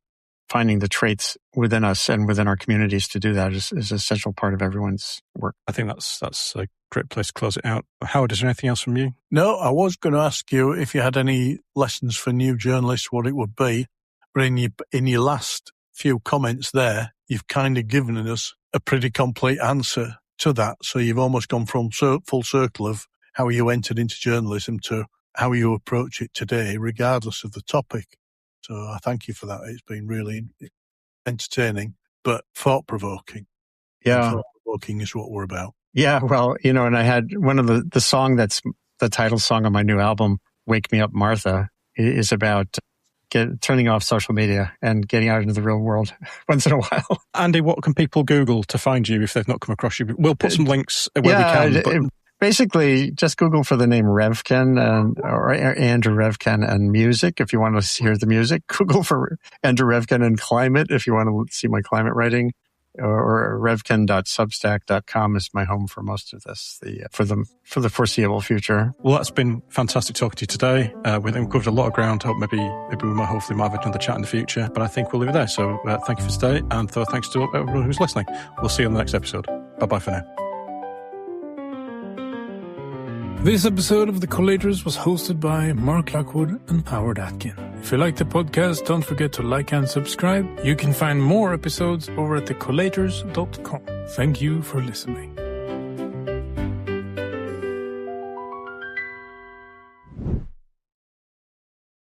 finding the traits within us and within our communities to do that is an essential part of everyone's work. I think that's a great place to close it out. Howard, is there anything else from you? No, I was going to ask you if you had any lessons for new journalists, what it would be. But in your last few comments there, you've kind of given us a pretty complete answer to that. So you've almost gone from full circle of how you entered into journalism to how you approach it today, regardless of the topic. So I thank you for that. It's been really entertaining, but thought-provoking. Yeah. Thought-provoking is what we're about. Yeah, well, and I had one of the song that's the title song of my new album, Wake Me Up, Martha, is about turning off social media and getting out into the real world once in a while. Andy, what can people Google to find you if they've not come across you? We'll put some links where we can. Basically, just Google for the name Revkin or Andrew Revkin and music if you want to hear the music. Google for Andrew Revkin and climate if you want to see my climate writing. Or revkin.substack.com is my home for most of this, for the foreseeable future. Well, that's been fantastic talking to you today. We've covered a lot of ground. Hope maybe we might have another chat in the future, but I think we'll leave it there. So thank you for today, and thanks to everyone who's listening. We'll see you on the next episode. Bye-bye for now. This episode of The Collators was hosted by Mark Lockwood and Howard Atkin. If you like the podcast, don't forget to like and subscribe. You can find more episodes over at thecollators.com. Thank you for listening.